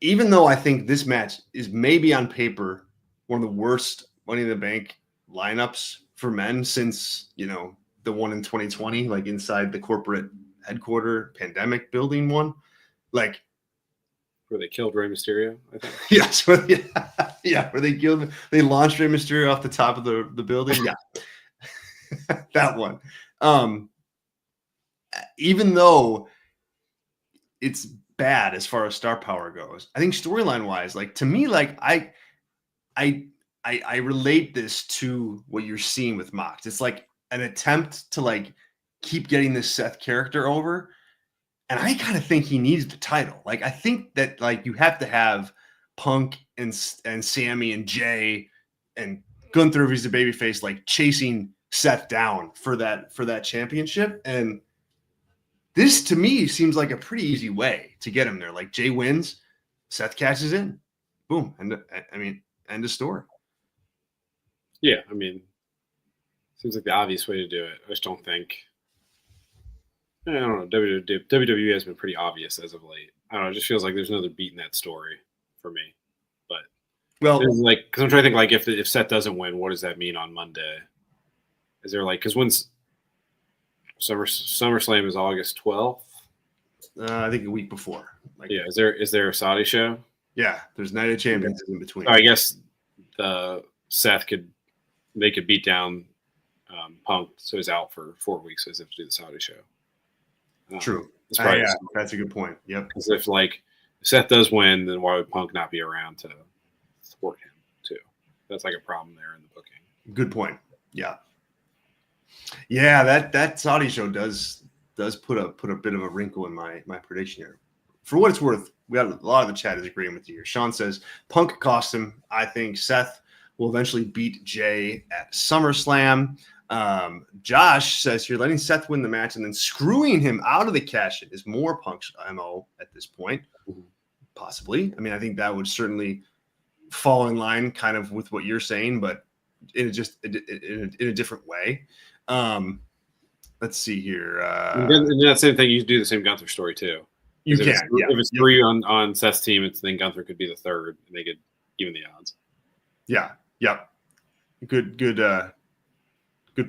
even though I think this match is maybe on paper one of the worst Money in the Bank lineups for men since, the one in 2020, like inside the corporate headquarter pandemic building one, like where they killed Rey Mysterio, I think. Yes, where they launched Rey Mysterio off the top of the building. Yeah, that one. Even though it's bad as far as star power goes, I think storyline wise, like to me, like I relate this to what you're seeing with Mox. It's like an attempt to like keep getting this Seth character over. And I kind of think he needs the title. Like, I think that like you have to have Punk and Sammy and Jay and Gunther, if he's a babyface, like chasing Seth down for that championship. And this to me seems like a pretty easy way to get him there. Like Jay wins, Seth cashes in, boom, and end of story. Yeah, seems like the obvious way to do it. I just don't think. I don't know. WWE has been pretty obvious as of late. I don't know. It just feels like there's another beat in that story for me. But because I'm trying to think, like if Seth doesn't win, what does that mean on Monday? Is there like because when's SummerSlam is August 12th? I think a week before. Like, yeah. Is there a Saudi show? Yeah, there's Night of Champions in between. So I guess Seth could beat down Punk, so he's out for 4 weeks. So he has to do the Saudi show. True. That's a good point. Yep. Because if Seth does win, then why would Punk not be around to support him too? That's like a problem there in the booking. Good point. Yeah. Yeah, that Saudi show does put a bit of a wrinkle in my prediction here. For what it's worth, we got a lot of the chat is agreeing with you here. Sean says Punk cost him. I think Seth will eventually beat Jay at SummerSlam. Josh says you're letting Seth win the match and then screwing him out of the cash-in is more Punk's MO at this point. Possibly. I think that would certainly fall in line kind of with what you're saying, but in a different way. Let's see here. And that same thing, you do the same Gunther story too. You can. If it's 3 on Seth's team, then Gunther could be the 3rd and they could even the odds. Yeah. Yep. Good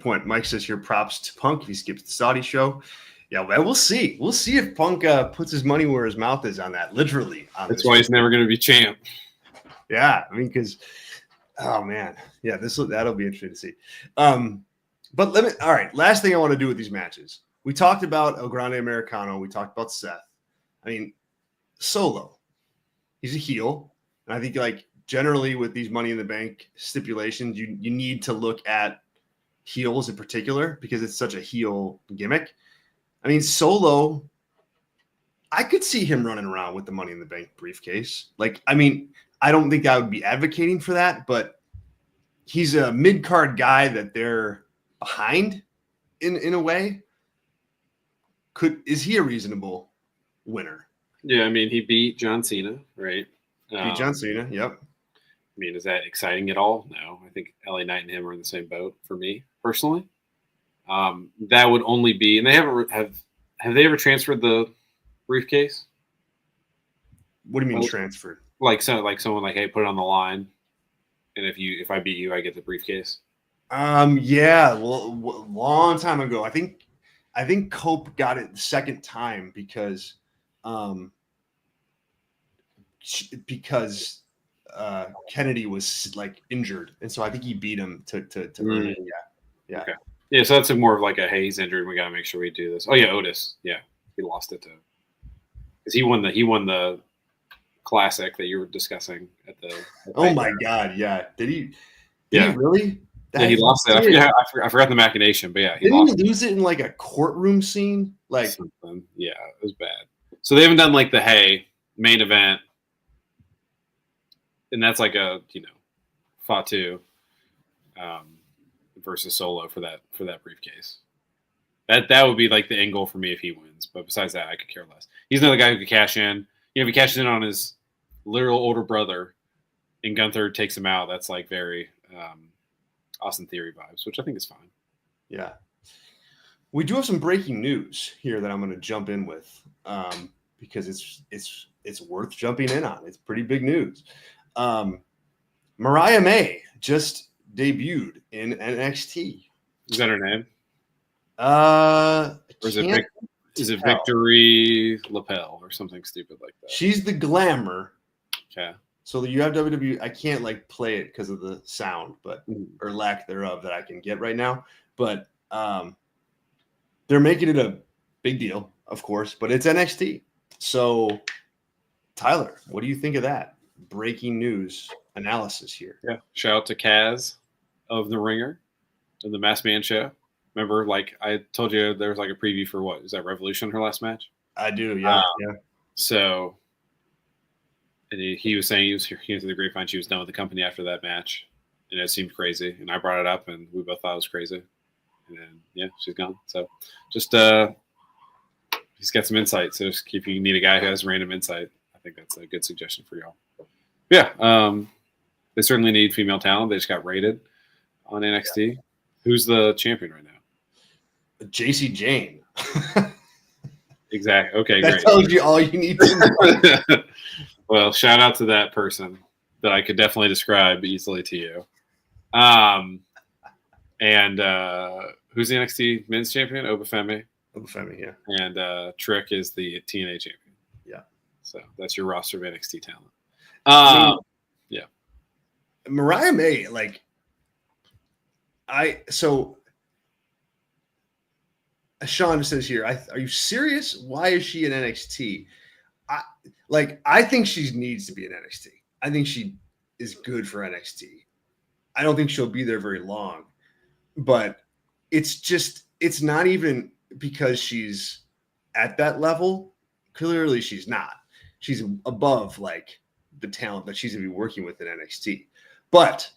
point. Mike says here props to Punk. He skips the Saudi show. Yeah, well, we'll see. We'll see if Punk puts his money where his mouth is on that. Literally. That's why he's never going to be champ. Yeah, because, oh man, yeah, that'll be interesting to see. But all right. Last thing I want to do with these matches. We talked about El Grande Americano. We talked about Seth. Solo. He's a heel, and I think like generally with these Money in the Bank stipulations, you need to look at heels in particular because it's such a heel gimmick. Solo, I could see him running around with the Money in the Bank briefcase. I don't think I would be advocating for that, but he's a mid-card guy that they're behind in a way. Is he a reasonable winner? Yeah, I mean, he beat John Cena, right? Beat John Cena. Yep. I mean, is that exciting at all? No. I think LA Knight and him are in the same boat for me personally. That would only be, and they haven't have they ever transferred the briefcase? What do you mean transferred? Like someone like, hey, put it on the line, and if I beat you, I get the briefcase. Yeah, well, long time ago. I think Cope got it the second time because because Kennedy was like injured, and so I think he beat him to earn it. Yeah. Okay. Yeah, so that's more of like a, hey, he's injured. We got to make sure we do this. Oh yeah, Otis. Yeah, he lost it to because he won the classic that you were discussing at the. Oh my God! Yeah, did he? Yeah, he really? Yeah, he lost it. I forgot the machination, but yeah, he didn't lost he lose it in like a courtroom scene? Like something. Yeah, it was bad. So they haven't done like the main event, and that's like a Fatu versus Solo for that briefcase. That would be like the end goal for me if he wins. But besides that, I could care less. He's another guy who could cash in. If he cashes in on his literal older brother, and Gunther takes him out, that's like very Austin Theory vibes, which I think is fine. Yeah. We do have some breaking news here that I'm going to jump in with because it's worth jumping in on. It's pretty big news. Mariah May just debuted in NXT. Is that her name? Or is it Victory Lapel or something stupid like that? She's the Glamour. Okay. So you have WWE. I can't like play it because of the sound, but or lack thereof that I can get right now. But they're making it a big deal, of course. But it's NXT. So Tyler, what do you think of that? Breaking news analysis here. Yeah. Shout out to Kaz of The Ringer and the Masked Man show. Remember, like I told you, there was like a preview for what? Is that Revolution, her last match? I do, yeah. Yeah. So, and he was saying he was hearing through the grapevine she was done with the company after that match, and it seemed crazy. And I brought it up, and we both thought it was crazy. And then, yeah, she's gone. So, just he's got some insight. So, if you need a guy who has random insight, I think that's a good suggestion for y'all. Yeah, they certainly need female talent. They just got rated on NXT. Yeah. Who's the champion right now? JC Jane. Exactly. Okay, that great. tells you all you need to know. Well, shout out to that person that I could definitely describe easily to you. And who's the NXT men's champion? Obafemi. Obafemi, yeah. And Trick is the TNA champion. Yeah. So that's your roster of NXT talent. Yeah. Mariah May, like, Sean says here, are you serious? Why is she in NXT? I think she needs to be in NXT. I think she is good for NXT. I don't think she'll be there very long, but it's not even because she's at that level. Clearly she's not. She's above like the talent that she's going to be working with in NXT. But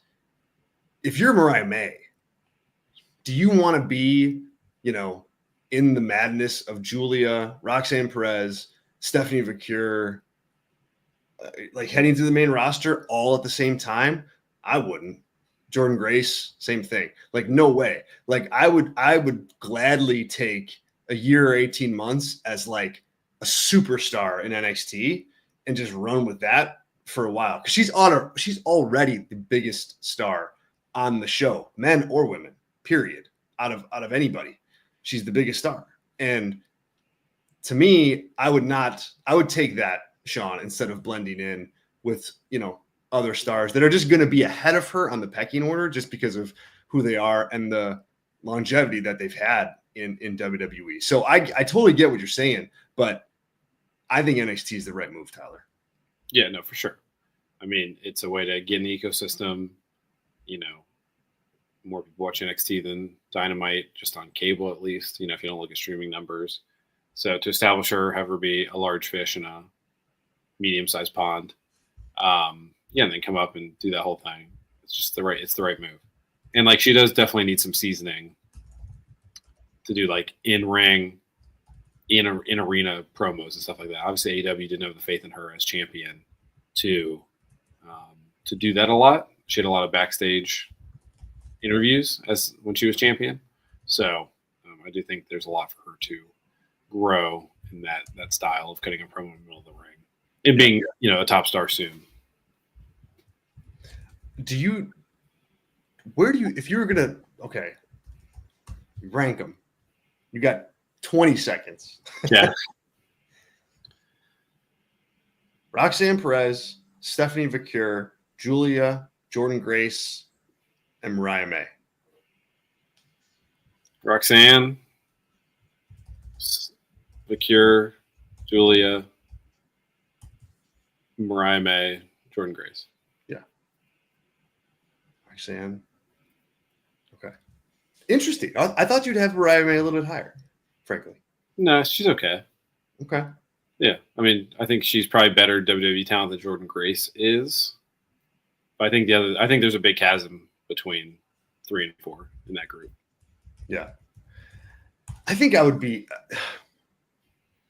if you're Mariah May, do you want to be, in the madness of Julia, Roxanne Perez, Stephanie Vicure, like heading to the main roster all at the same time? I wouldn't. Jordan Grace, same thing. Like, no way. Like, I would gladly take a year or 18 months as like a superstar in NXT and just run with that for a while. Because she's already the biggest star on the show, men or women, period. Out of anybody. She's the biggest star. And to me, I would take that, Sean, instead of blending in with, other stars that are just going to be ahead of her on the pecking order just because of who they are and the longevity that they've had in WWE. So I totally get what you're saying, but I think NXT is the right move, Tyler. Yeah, no, for sure. I mean, it's a way to get in the ecosystem, more people watch NXT than Dynamite, just on cable at least, if you don't look at streaming numbers. So to establish her, have her be a large fish in a medium-sized pond, and then come up and do that whole thing. It's just the right move. And like she does definitely need some seasoning to do like in-ring in arena promos and stuff like that. Obviously, AEW didn't have the faith in her as champion to do that a lot. She had a lot of backstage interviews as when she was champion. So I do think there's a lot for her to grow in that style of cutting a promo in the middle of the ring and being, a top star soon. If you were gonna rank them, you got 20 seconds. Yeah. Roxanne Perez, Stephanie Vicure, Julia, Jordan Grace, and Mariah May. Roxanne, Vicure, Julia, Mariah May, Jordan Grace. Yeah. Roxanne. Okay. Interesting. I thought you'd have Mariah May a little bit higher, frankly. No, she's okay. Okay. Yeah. I mean, I think she's probably better WWE talent than Jordan Grace is. But I think there's a big chasm between 3 and 4 in that group. Yeah. I think I would be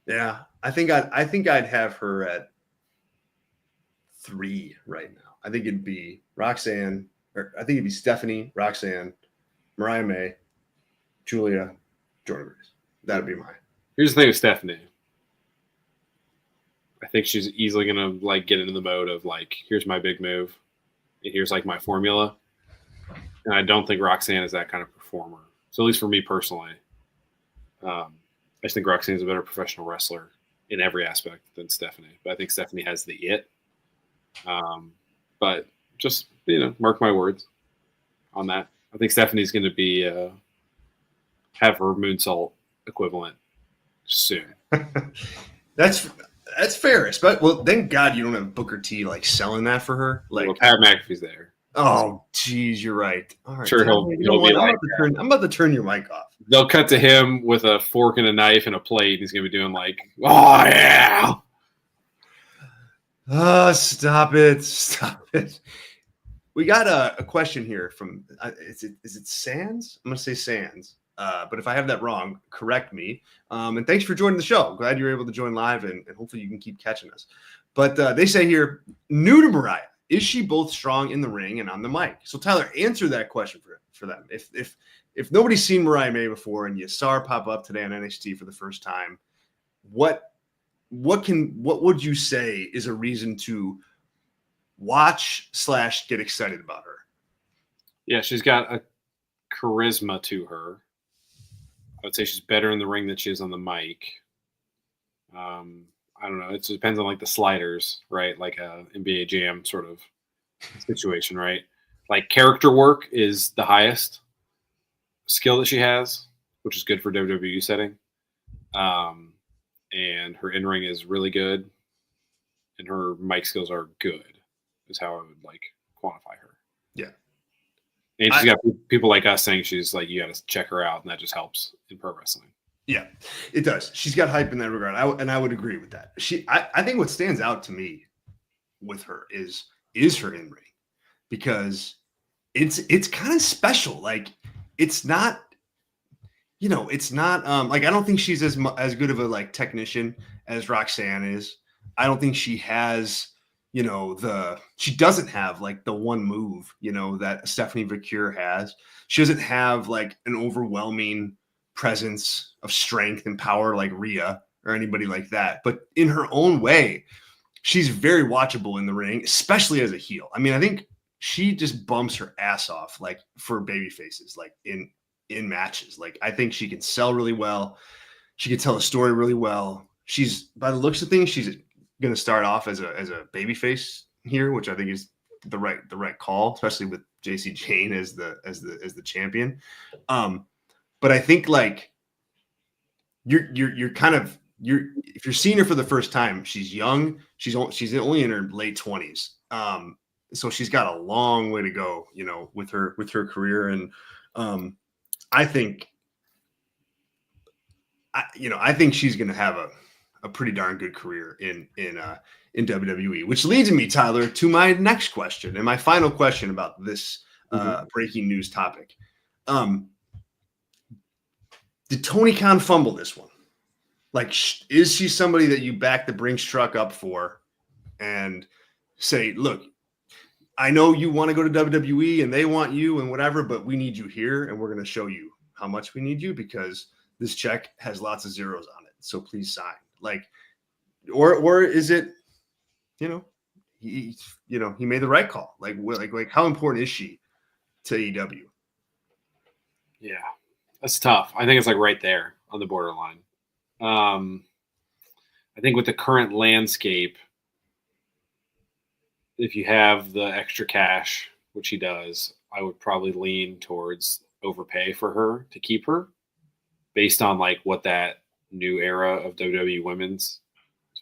I think I'd have her at 3 right now. I think it'd be Roxanne, or I think it'd be Stephanie, Roxanne, Mariah May, Julia, Jordan Grace. That'd be mine. Here's the thing with Stephanie. I think she's easily gonna get into the mode of here's my big move, and here's my formula. And I don't think Roxanne is that kind of performer. So at least for me personally, I just think Roxanne is a better professional wrestler in every aspect than Stephanie. But I think Stephanie has the it. But just mark my words on that. I think Stephanie's going to be have her moonsault equivalent soon. That's fair. Well, thank God you don't have Booker T selling that for her. Well, Pat McAfee's there. Oh, geez, you're right. All right, sure, he'll be I'm about to turn your mic off. They'll cut to him with a fork and a knife and a plate. And he's going to be doing oh, yeah. Stop it. We got a question here from, is it Sands? I'm going to say Sands. But if I have that wrong, correct me. And thanks for joining the show. Glad you're able to join live, and hopefully you can keep catching us. But they say here, new to Mariah, is she both strong in the ring and on the mic? So Tyler, answer that question for them. If nobody's seen Mariah May before and you saw her pop up today on NXT for the first time, what would you say is a reason to watch / get excited about her? Yeah, she's got a charisma to her. I would say she's better in the ring than she is on the mic. I don't know. It depends on the sliders, right? Like a NBA Jam sort of situation, right? Character work is the highest skill that she has, which is good for WWE setting. And her in-ring is really good, and her mic skills are good, is how I would quantify her. Yeah. And she's got people like us saying she's you got to check her out, and that just helps in pro wrestling. Yeah, it does. She's got hype in that regard. I would agree with that. I think what stands out to me with her is her in ring, because it's kind of special. It's not, it's not I don't think she's as good of a technician as Roxanne is. I don't think she has she doesn't have the one move that Stephanie Vicure has. She doesn't have an overwhelming presence of strength and power like Rhea or anybody like that. But in her own way, she's very watchable in the ring, especially as a heel. I mean, I think she just bumps her ass off for baby faces, in matches. I think she can sell really well. She can tell a story really well. She's, by the looks of things, she's going to start off as a baby face here, which I think is the right call, especially with JC Jane as the champion. But I think you're kind of if you're seeing her for the first time, she's young. She's only in her late 20s. So she's got a long way to go, with her career. And I think she's going to have a pretty darn good career in WWE, which leads me, Tyler, to my next question and my final question about this breaking news topic. Did Tony Khan fumble this one? Like, is she somebody that you back the Brinks truck up for and say, look, I know you want to go to WWE and they want you and whatever, but we need you here and we're going to show you how much we need you because this check has lots of zeros on it. So please sign. Like, or is it, he made the right call. Like how important is she to AEW? Yeah, that's tough. I think it's like right there on the borderline. I think with the current landscape, if you have the extra cash, which he does, I would probably lean towards overpay for her to keep her based on like what that new era of WWE women's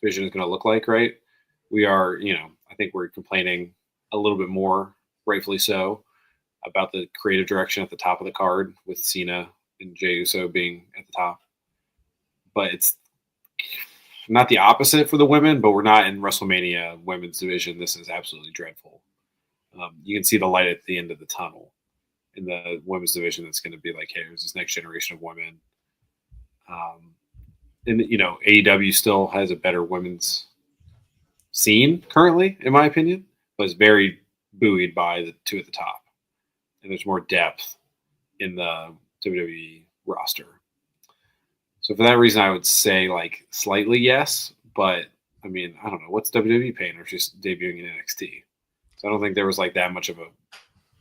division is going to look like, right? We are, I think we're complaining a little bit more, rightfully so, about the creative direction at the top of the card with Cena and Jey Uso being at the top. But it's not the opposite for the women, but we're not in WrestleMania women's division. This is absolutely dreadful. You can see the light at the end of the tunnel in the women's division. That's going to be like, hey, there's this next generation of women. And AEW still has a better women's scene currently, in my opinion, but it's very buoyed by the two at the top. And there's more depth in the WWE roster. So for that reason, I would say like slightly yes, but I mean, I don't know. What's WWE paying her? She's debuting in NXT. So I don't think there was like that much of a,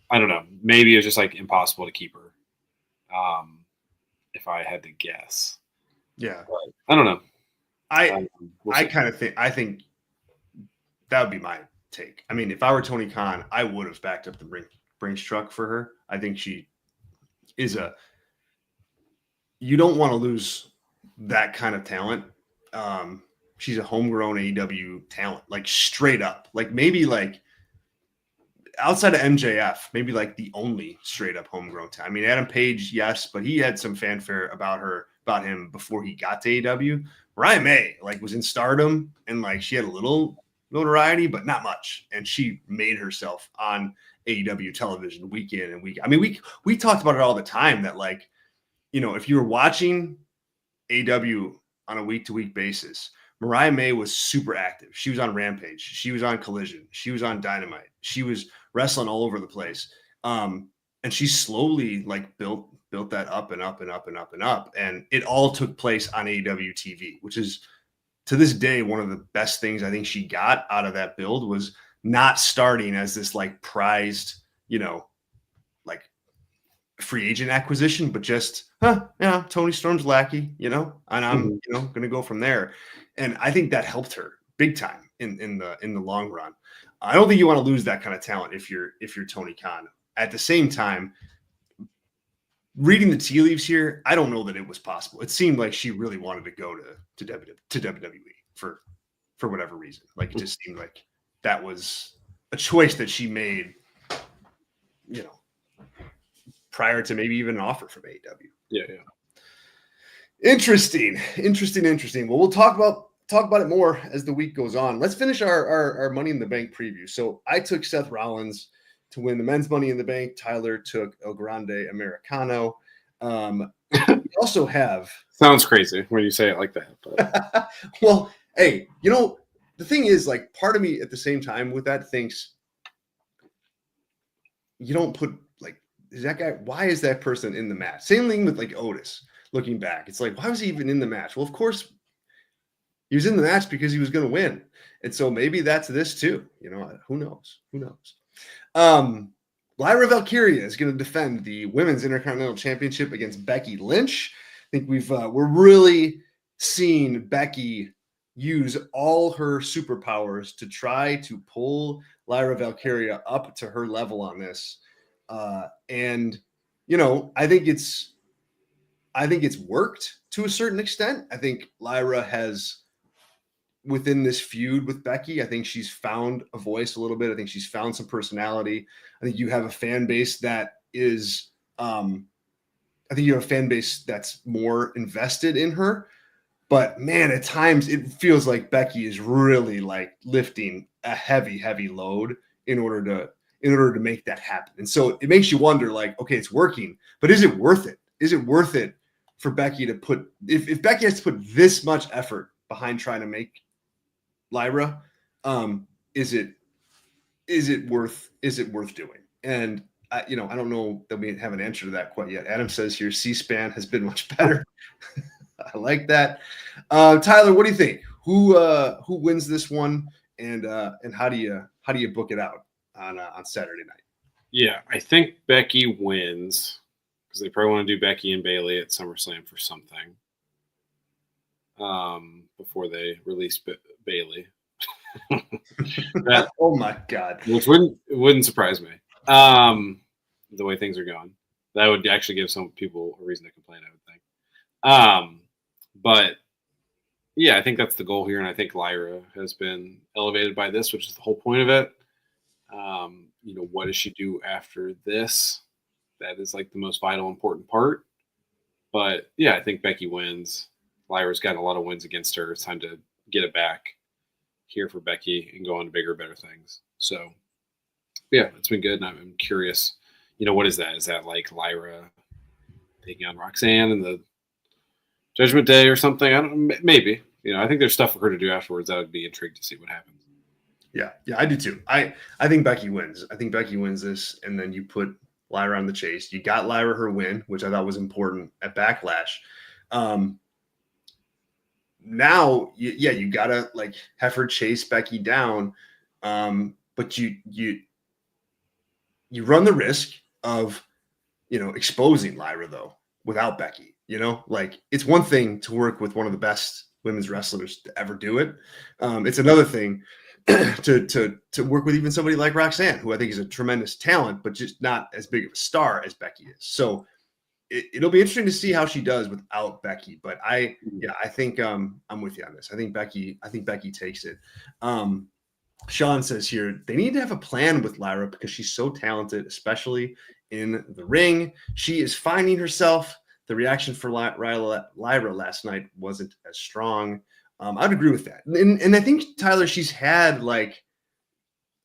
I don't know. Maybe it was just like impossible to keep her. If I had to guess. Yeah. But I don't know. I think that would be my take. I mean, if I were Tony Khan, I would have backed up the Brinks truck for her. I think she is you don't want to lose that kind of talent. She's a homegrown AEW talent, like straight up, like maybe like outside of MJF, maybe like the only straight up homegrown talent. I mean, Adam Page, yes, but he had some fanfare about him before he got to AEW. Mariah May like was in Stardom and like she had a little notoriety, but not much. And she made herself on AEW television week in and week. I mean, we talked about it all the time that like, if you were watching AEW on a week-to-week basis, Mariah May was super active. She was on Rampage. She was on Collision. She was on Dynamite. She was wrestling all over the place. And she slowly like built that up and up and up and up and up. And it all took place on AEW TV, which is to this day one of the best things I think she got out of that build was not starting as this like prized, like free agent acquisition, but just, Tony Storm's lackey, and I'm, going to go from there. And I think that helped her big time in the long run. I don't think you want to lose that kind of talent if you're Tony Khan. At the same time, reading the tea leaves here, I don't know that it was possible. It seemed like she really wanted to go to WWE for whatever reason. Like it just seemed like that was a choice that she made, prior to maybe even an offer from AEW. Yeah. Interesting. Well, we'll talk about it more as the week goes on. Let's finish our Money in the Bank preview. So I took Seth Rollins to win the men's Money in the Bank. Tyler took El Grande Americano. We also have... Sounds crazy when you say it like that. But... well, hey, the thing is, like, part of me at the same time with that thinks you don't put, like, is that guy, why is that person in the match? Same thing with, like, Otis, looking back. It's like, why was he even in the match? Well, of course, he was in the match because he was going to win. And so maybe that's this too. Who knows? Lyra Valkyria is going to defend the Women's Intercontinental Championship against Becky Lynch. I think we're really seeing Becky use all her superpowers to try to pull Lyra Valkyria up to her level on this. And I think it's worked to a certain extent. I think Lyra has, within this feud with Becky, I think she's found a voice a little bit. I think she's found some personality. I think you have a fan base that is, that's more invested in her. But man, at times it feels like Becky is really like lifting a heavy, heavy load in order to make that happen. And so it makes you wonder, like, okay, it's working, but is it worth it? Is it worth it for Becky to put if Becky has to put this much effort behind trying to make Lyra, is it worth doing? And I don't know that we have an answer to that quite yet. Adam says here, C-SPAN has been much better. I like that. Tyler, what do you think? Who wins this one, and how do you book it out on Saturday night? Yeah, I think Becky wins because they probably want to do Becky and Bailey at SummerSlam for something before they release Bailey. Oh my God! Which wouldn't surprise me. The way things are going, that would actually give some people a reason to complain, I would think. But yeah, I think that's the goal here, and I think Lyra has been elevated by this, which is the whole point of it. What does she do after this? That is like the most vital, important part. But yeah, I think Becky wins. Lyra's got a lot of wins against her. It's time to get it back here for Becky and go on to bigger, better things. So yeah, it's been good, and I'm curious. What is that? Is that like Lyra taking on Roxanne in the Judgment Day or something? I don't know. Maybe. I think there's stuff for her to do afterwards. I would be intrigued to see what happens. Yeah, I do too. I think Becky wins. I think Becky wins this, and then you put Lyra on the chase. You got Lyra her win, which I thought was important at Backlash. Now, you gotta like have her chase Becky down, but you run the risk of exposing Lyra though without Becky. Like it's one thing to work with one of the best women's wrestlers to ever do it. It's another thing to work with even somebody like Roxanne, who I think is a tremendous talent, but just not as big of a star as Becky is. So it'll be interesting to see how she does without Becky. But I think I'm with you on this. I think Becky takes it. Sean says here they need to have a plan with Lyra because she's so talented, especially in the ring. She is finding herself. The reaction for Lyra last night wasn't as strong. I'd agree with that. And I think, Tyler, she's had like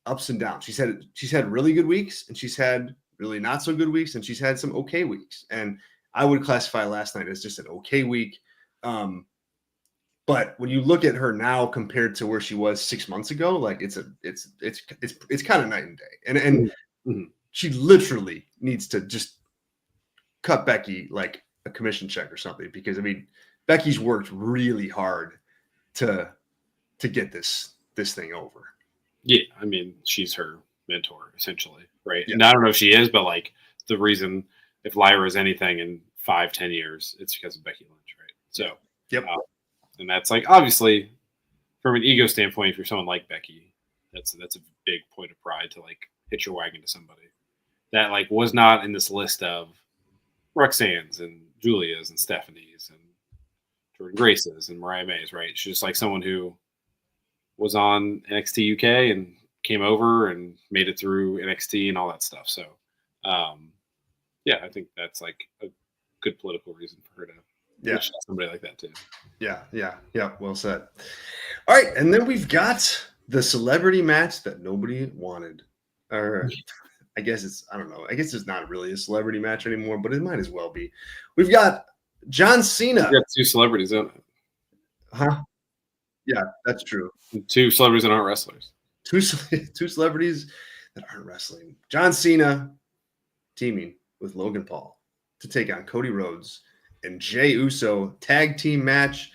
ups and downs. She's had really good weeks, and she's had really not so good weeks, and she's had some okay weeks. And I would classify last night as just an okay week. But when you look at her now compared to where she was 6 months ago, like it's kind of night and day. And she literally needs to just cut Becky like a commission check or something, because Becky's worked really hard to get this thing over. Yeah, she's her mentor essentially, right? Yeah. And I don't know if she is, but like the reason if Lyra is anything in 5-10 years, it's because of Becky Lynch, right? So yep. And that's like obviously from an ego standpoint, if you're someone like Becky, that's a big point of pride to like hitch your wagon to somebody that like was not in this list of Roxanne's and Julia's and Stephanie's and Jordan Grace's and Mariah May's, right? She's just like someone who was on NXT UK and came over and made it through NXT and all that stuff. So, yeah, I think that's like a good political reason for her to reach somebody like that too. Yeah. Well said. All right, and then we've got the celebrity match that nobody wanted. Or I guess it's not really a celebrity match anymore, but it might as well be. We've got John Cena. We've got two celebrities, don't it? Huh? Yeah, that's true. Two celebrities that aren't wrestlers. Two celebrities that aren't wrestling. John Cena teaming with Logan Paul to take on Cody Rhodes and Jey Uso tag team match.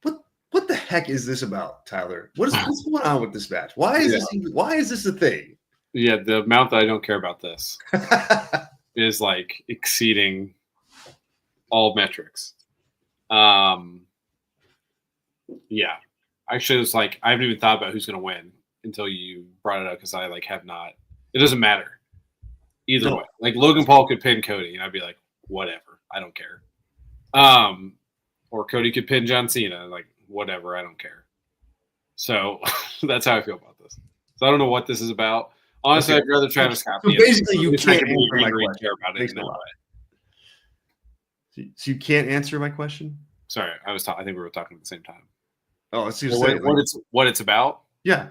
What the heck is this about, Tyler? What's going on with this match? Why is this a thing? Yeah, the amount that I don't care about this is like exceeding all metrics. Yeah, actually, it's like I haven't even thought about who's going to win until you brought it up, because I like have not. It doesn't matter either way. Like Logan Paul could pin Cody, and I'd be like, whatever, I don't care. Or Cody could pin John Cena, like whatever, I don't care. So that's how I feel about this. So I don't know what this is about. Honestly, I'd rather Travis Scott. So basically, you can't answer my question. Care about it So you can't answer my question? Sorry, I think we were talking at the same time. Oh, let's just say what it's about. Yeah,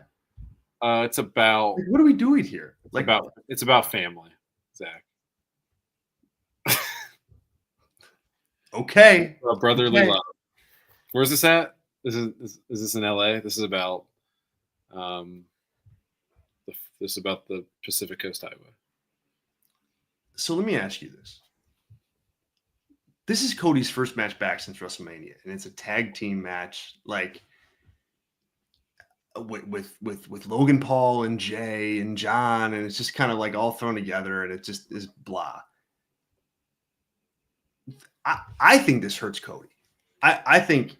it's about. Like, what are we doing here? It's about family, Zach. Okay. A brotherly Okay. love. Where's this at? Is this in LA? This is about this is about the Pacific Coast Highway. So let me ask you this. This is Cody's first match back since WrestleMania, and it's a tag team match, like with Logan Paul and Jay and John, and it's just kind of like all thrown together, and it just is blah. I think this hurts Cody. I think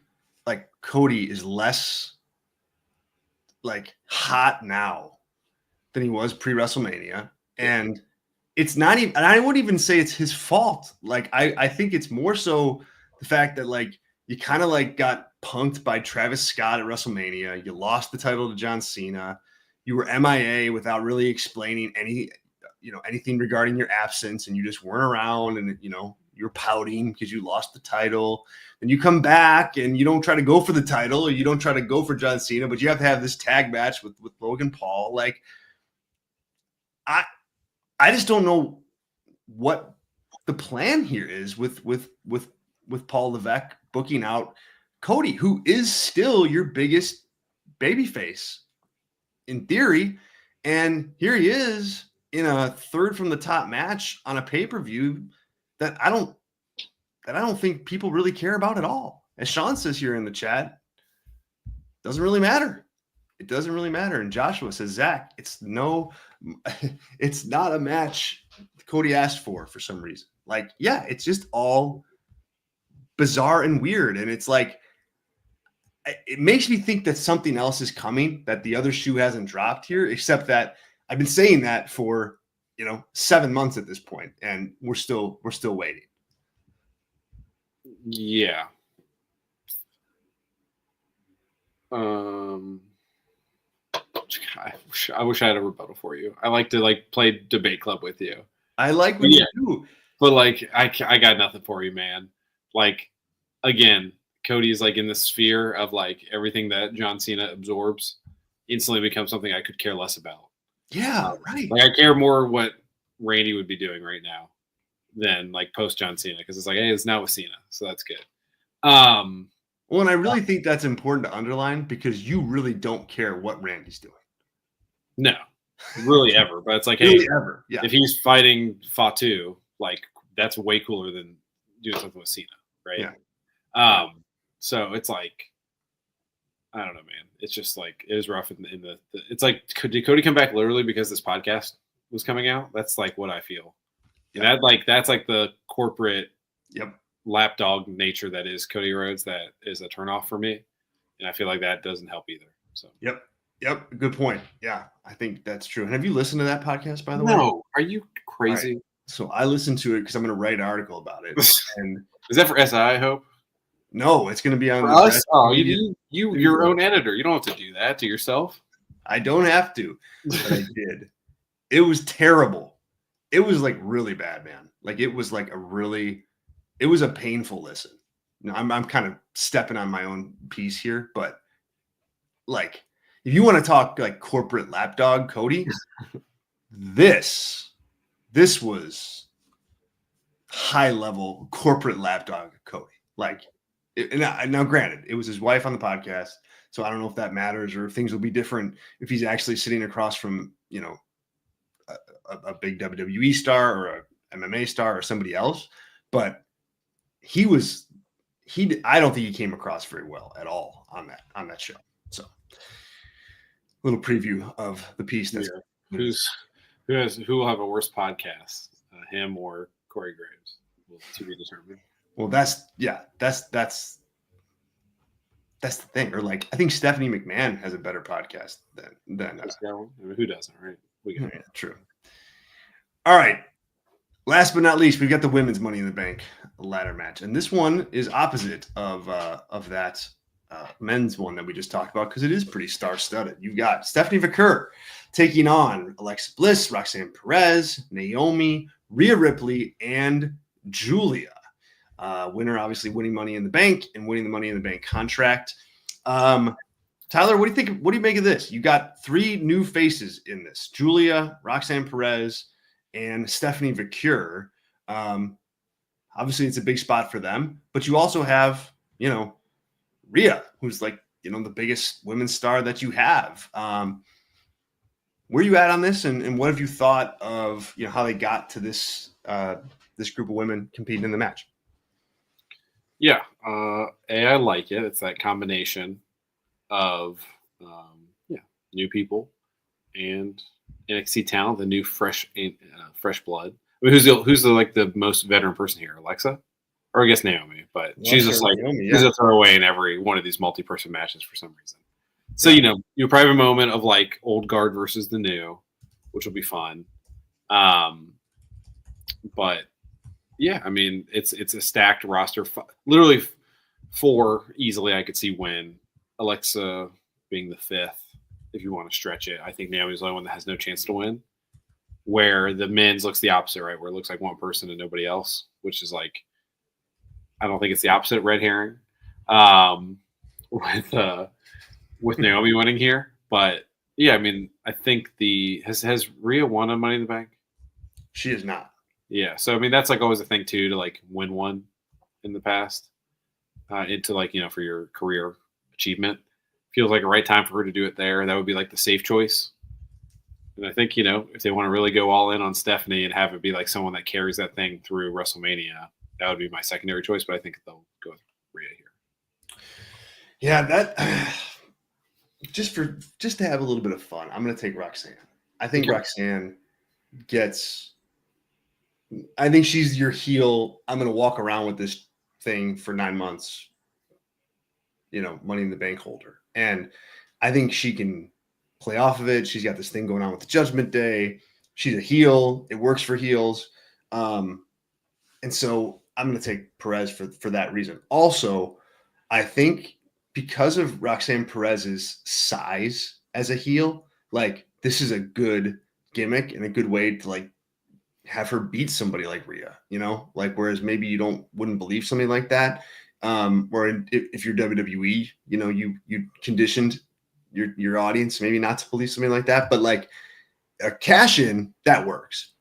like Cody is less like hot now than he was pre-WrestleMania. And it's not even, and I wouldn't even say it's his fault. Like I think it's more so the fact that like you kind of like got punked by Travis Scott at WrestleMania. You lost the title to John Cena. You were MIA without really explaining anything regarding your absence, and you just weren't around, and you're pouting because you lost the title. And you come back and you don't try to go for the title, or you don't try to go for John Cena, but you have to have this tag match with Logan Paul. Like I just don't know what the plan here is with Paul Levesque booking out Cody, who is still your biggest babyface in theory. And here he is in a third from the top match on a pay-per-view that I don't think people really care about at all. As Sean says here in the chat, doesn't really matter. It doesn't really matter. And Joshua says, Zach, it's not a match Cody asked for some reason. Like, yeah, it's just all bizarre and weird. And it's like, it makes me think that something else is coming, that the other shoe hasn't dropped here, except that I've been saying that for, 7 months at this point, and we're still waiting. Yeah. I wish I had a rebuttal for you. I like to play debate club with you. I like when you do. But I got nothing for you, man. Like, again, Cody's like in the sphere of like everything that John Cena absorbs instantly becomes something I could care less about. Yeah, right. Like I care more what Randy would be doing right now than like post John Cena, because it's like, hey, it's not with Cena, so that's good. Well, and I really think that's important to underline, because you really don't care what Randy's doing. No, really ever. But it's like, really hey, ever. Yeah. If he's fighting Fatu, like that's way cooler than doing something with Cena, right? Yeah. So it's like, I don't know, man. It's just like it was rough in the it's like, did Cody come back literally because this podcast was coming out? That's like what I feel. And that's like the corporate lapdog nature that is Cody Rhodes that is a turnoff for me. And I feel like that doesn't help either. So Yep. Good point. Yeah, I think that's true. And have you listened to that podcast, by the way? No. Are you crazy? Right. So I listened to it because I'm going to write an article about it. And is that for SI, I hope? No, it's going to be on us. Oh, you're your own editor. You don't have to do that to yourself. I don't have to, but I did. It was terrible. It was like really bad, man. Like it was a painful listen. I'm kind of stepping on my own piece here, but like if you want to talk like corporate lapdog Cody, this was high level corporate lapdog Cody. Like, now granted, it was his wife on the podcast, so I don't know if that matters or if things will be different if he's actually sitting across from a big WWE star or a MMA star or somebody else. But I don't think he came across very well at all on that show. So, little preview of the piece. That's who will have a worse podcast, him or Corey Graves, to be determined. Well, that's the thing. Or like, I think Stephanie McMahon has a better podcast than who doesn't, right? Yeah, true. All right. Last but not least, we've got the women's Money in the Bank ladder match, and this one is opposite of that men's one that we just talked about, because it is pretty star-studded. You've got Stephanie McMahon taking on Alexa Bliss, Roxanne Perez, Naomi, Rhea Ripley, and Julia. Winner obviously winning Money in the Bank and winning the Money in the Bank contract. Tyler, what do you think? What do you make of this? You got 3 new faces in this: Julia, Roxanne Perez, and Stephanie McMahon. How Obviously, it's a big spot for them, but you also have, Rhea, who's like, the biggest women's star that you have. Where are you at on this, and what have you thought of how they got to this this group of women competing in the match? Yeah, I like it. It's that combination of new people and NXT talent, the new fresh blood. I mean, who's the like the most veteran person here? Alexa, or I guess Naomi, but she's just like Naomi, she's a throwaway in every one of these multi-person matches for some reason. So Yeah. you probably have a moment of like old guard versus the new, which will be fun. But yeah, I mean it's a stacked roster. Literally 4 easily I could see win. Alexa being the 5th, if you want to stretch it. I think Naomi's the only one that has no chance to win. Where the men's looks the opposite, right? Where it looks like one person and nobody else, which is like, I don't think it's the opposite, red herring. With Naomi winning here, but yeah, I mean, I think has Rhea won a Money in the Bank? She is not. Yeah, so I mean, that's like always a thing too, to like win one in the past, into like for your career achievement. Feels like a right time for her to do it there. That would be like the safe choice. And I think if they want to really go all in on Stephanie and have it be like someone that carries that thing through WrestleMania, that would be my secondary choice. But I think they'll go with Rhea here. Yeah, that. Just to have a little bit of fun, I'm going to take Roxanne. I think Roxanne I think she's your heel. I'm going to walk around with this thing for 9 months, Money in the Bank holder. And I think she can play off of it. She's got this thing going on with the Judgment Day. She's a heel. It works for heels. And so I'm going to take Perez for that reason. Also, I think because of Roxanne Perez's size as a heel, like this is a good gimmick and a good way to like have her beat somebody like Rhea, like whereas maybe you wouldn't believe something like that. Or if you're WWE, you conditioned your audience maybe not to believe something like that, but like a cash in that works.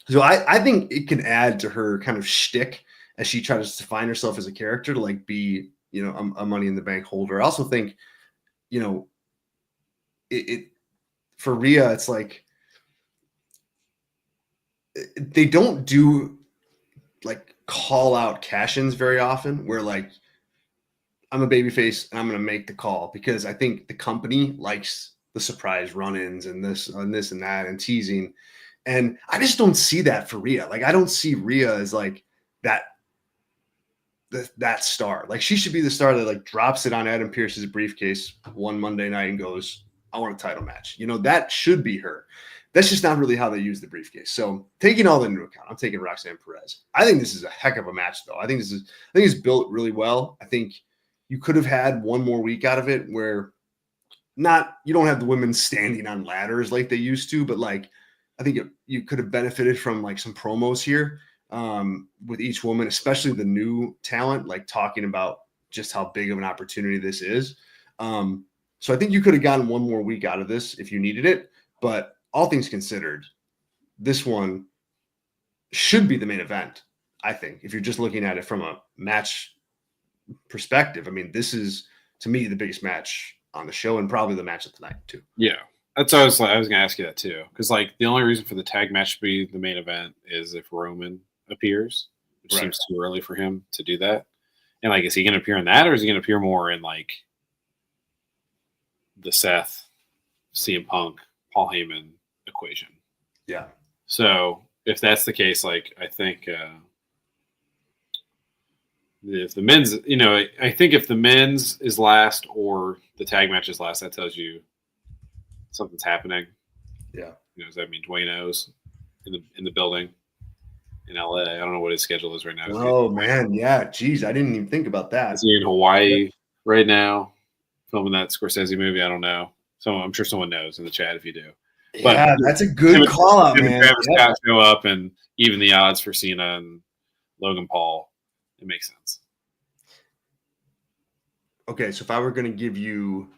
So I think it can add to her kind of shtick as she tries to define herself as a character to like be a Money in the Bank holder. I also think, it for Rhea, it's like they don't do like call out cash-ins very often where like I'm a babyface and I'm going to make the call, because I think the company likes the surprise run-ins and this and that and teasing. And I just don't see that for Rhea. Like I don't see Rhea as like that star. Like she should be the star that like drops it on Adam Pearce's briefcase one Monday night and goes, I want a title match. That should be her. That's just not really how they use the briefcase. So taking all that into account, I'm taking Roxanne Perez. I think this is a heck of a match though. I think it's built really well. I think you could have had one more week out of it where you don't have the women standing on ladders like they used to, but like I think you could have benefited from like some promos here. With each woman, especially the new talent, like talking about just how big of an opportunity this is. So I think you could have gotten one more week out of this if you needed it. But all things considered, this one should be the main event, I think, if you're just looking at it from a match perspective. I mean, this is, to me, the biggest match on the show and probably the match of the night, too. Yeah. That's what I was going to ask you that, too. Because, like, the only reason for the tag match to be the main event is if Roman appears, which seems too early for him to do that. And like, is he going to appear in that, or is he going to appear more in like the Seth, CM Punk, Paul Heyman equation? Yeah. So if that's the case, like I think if the men's, I think if the men's is last or the tag match is last, that tells you something's happening. Yeah. Does that mean Dwayne's in the building? In LA, I don't know what his schedule is right now. Oh man, yeah. Geez, I didn't even think about that. Is he in Hawaii right now, filming that Scorsese movie? I don't know. So I'm sure someone knows in the chat if you do. But yeah, that's a good call out, man. Travis Scott show up and even the odds for Cena and Logan Paul. It makes sense. Okay, so if I were going to give you,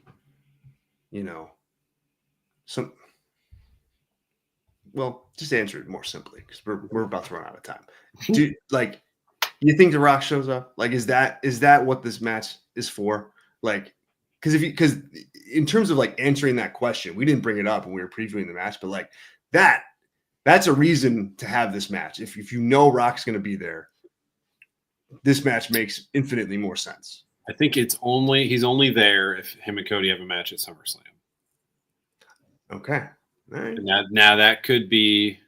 just answer it more simply because we're about to run out of time. You think The Rock shows up? Like, is that what this match is for? Like, because in terms of like answering that question, we didn't bring it up when we were previewing the match, but like that's a reason to have this match. If you know Rock's going to be there, this match makes infinitely more sense. I think he's only there if him and Cody have a match at SummerSlam. Okay. All right. Now that could be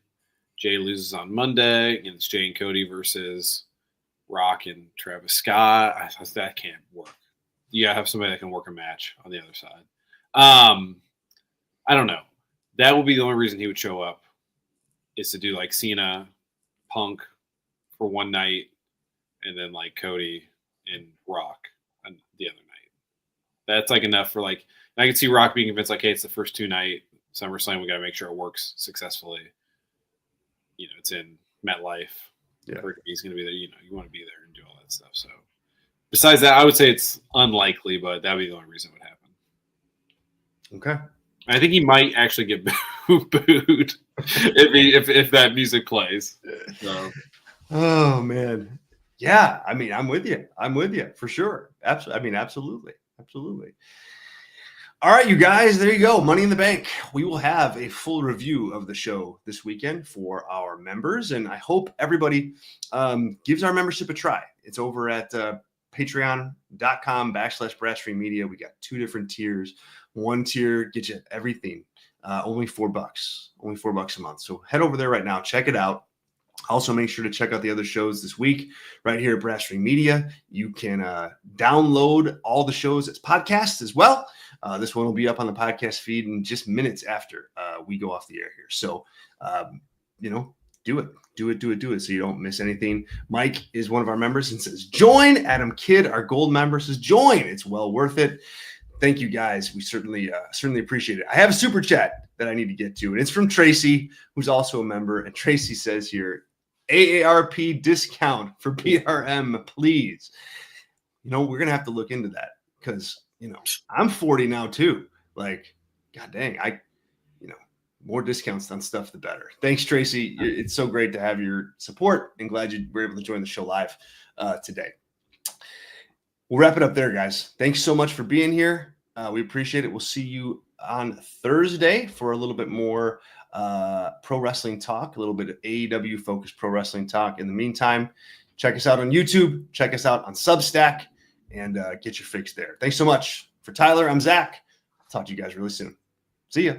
Jay loses on Monday against Jay and Cody versus Rock and Travis Scott. That can't work. You gotta have somebody that can work a match on the other side. I don't know. That would be the only reason he would show up, is to do like Cena, Punk for one night, and then like Cody and Rock on the other night. That's like enough for like. I can see Rock being convinced like, hey, it's the first 2-night SummerSlam. We got to make sure it works successfully. You know, it's in MetLife. Yeah, he's going to be there. You know, you want to be there and do all that stuff. So, besides that, I would say it's unlikely, but that would be the only reason it would happen. Okay. I think he might actually get booed if that music plays. So. Oh man, yeah. I mean, I'm with you for sure. Absolutely. I mean, absolutely. All right, you guys, there you go. Money in the Bank. We will have a full review of the show this weekend for our members, and I hope everybody gives our membership a try. It's over at patreon.com/Brass Media. We got 2 different tiers. One tier gets you everything, only $4, only $4 a month. So head over there right now, check it out. Also, make sure to check out the other shows this week right here at Brass Media. You can download all the shows as podcasts as well. This one will be up on the podcast feed in just minutes after we go off the air here. So, do it so you don't miss anything. Mike is one of our members and says, join. Adam Kidd, our gold member, says, join. It's well worth it. Thank you, guys. We certainly appreciate it. I have a super chat that I need to get to, and it's from Tracy, who's also a member. And Tracy says here, AARP discount for PRM, please. We're going to have to look into that because, I'm 40 now too. Like, God dang, more discounts on stuff, the better. Thanks, Tracy. It's so great to have your support, and glad you were able to join the show live today. We'll wrap it up there, guys. Thanks so much for being here. We appreciate it. We'll see you on Thursday for a little bit more pro wrestling talk, a little bit of AEW focused pro wrestling talk. In the meantime, check us out on YouTube, check us out on Substack, and get your fix there. Thanks so much. For Tyler, I'm Zach. I'll talk to you guys really soon. See ya.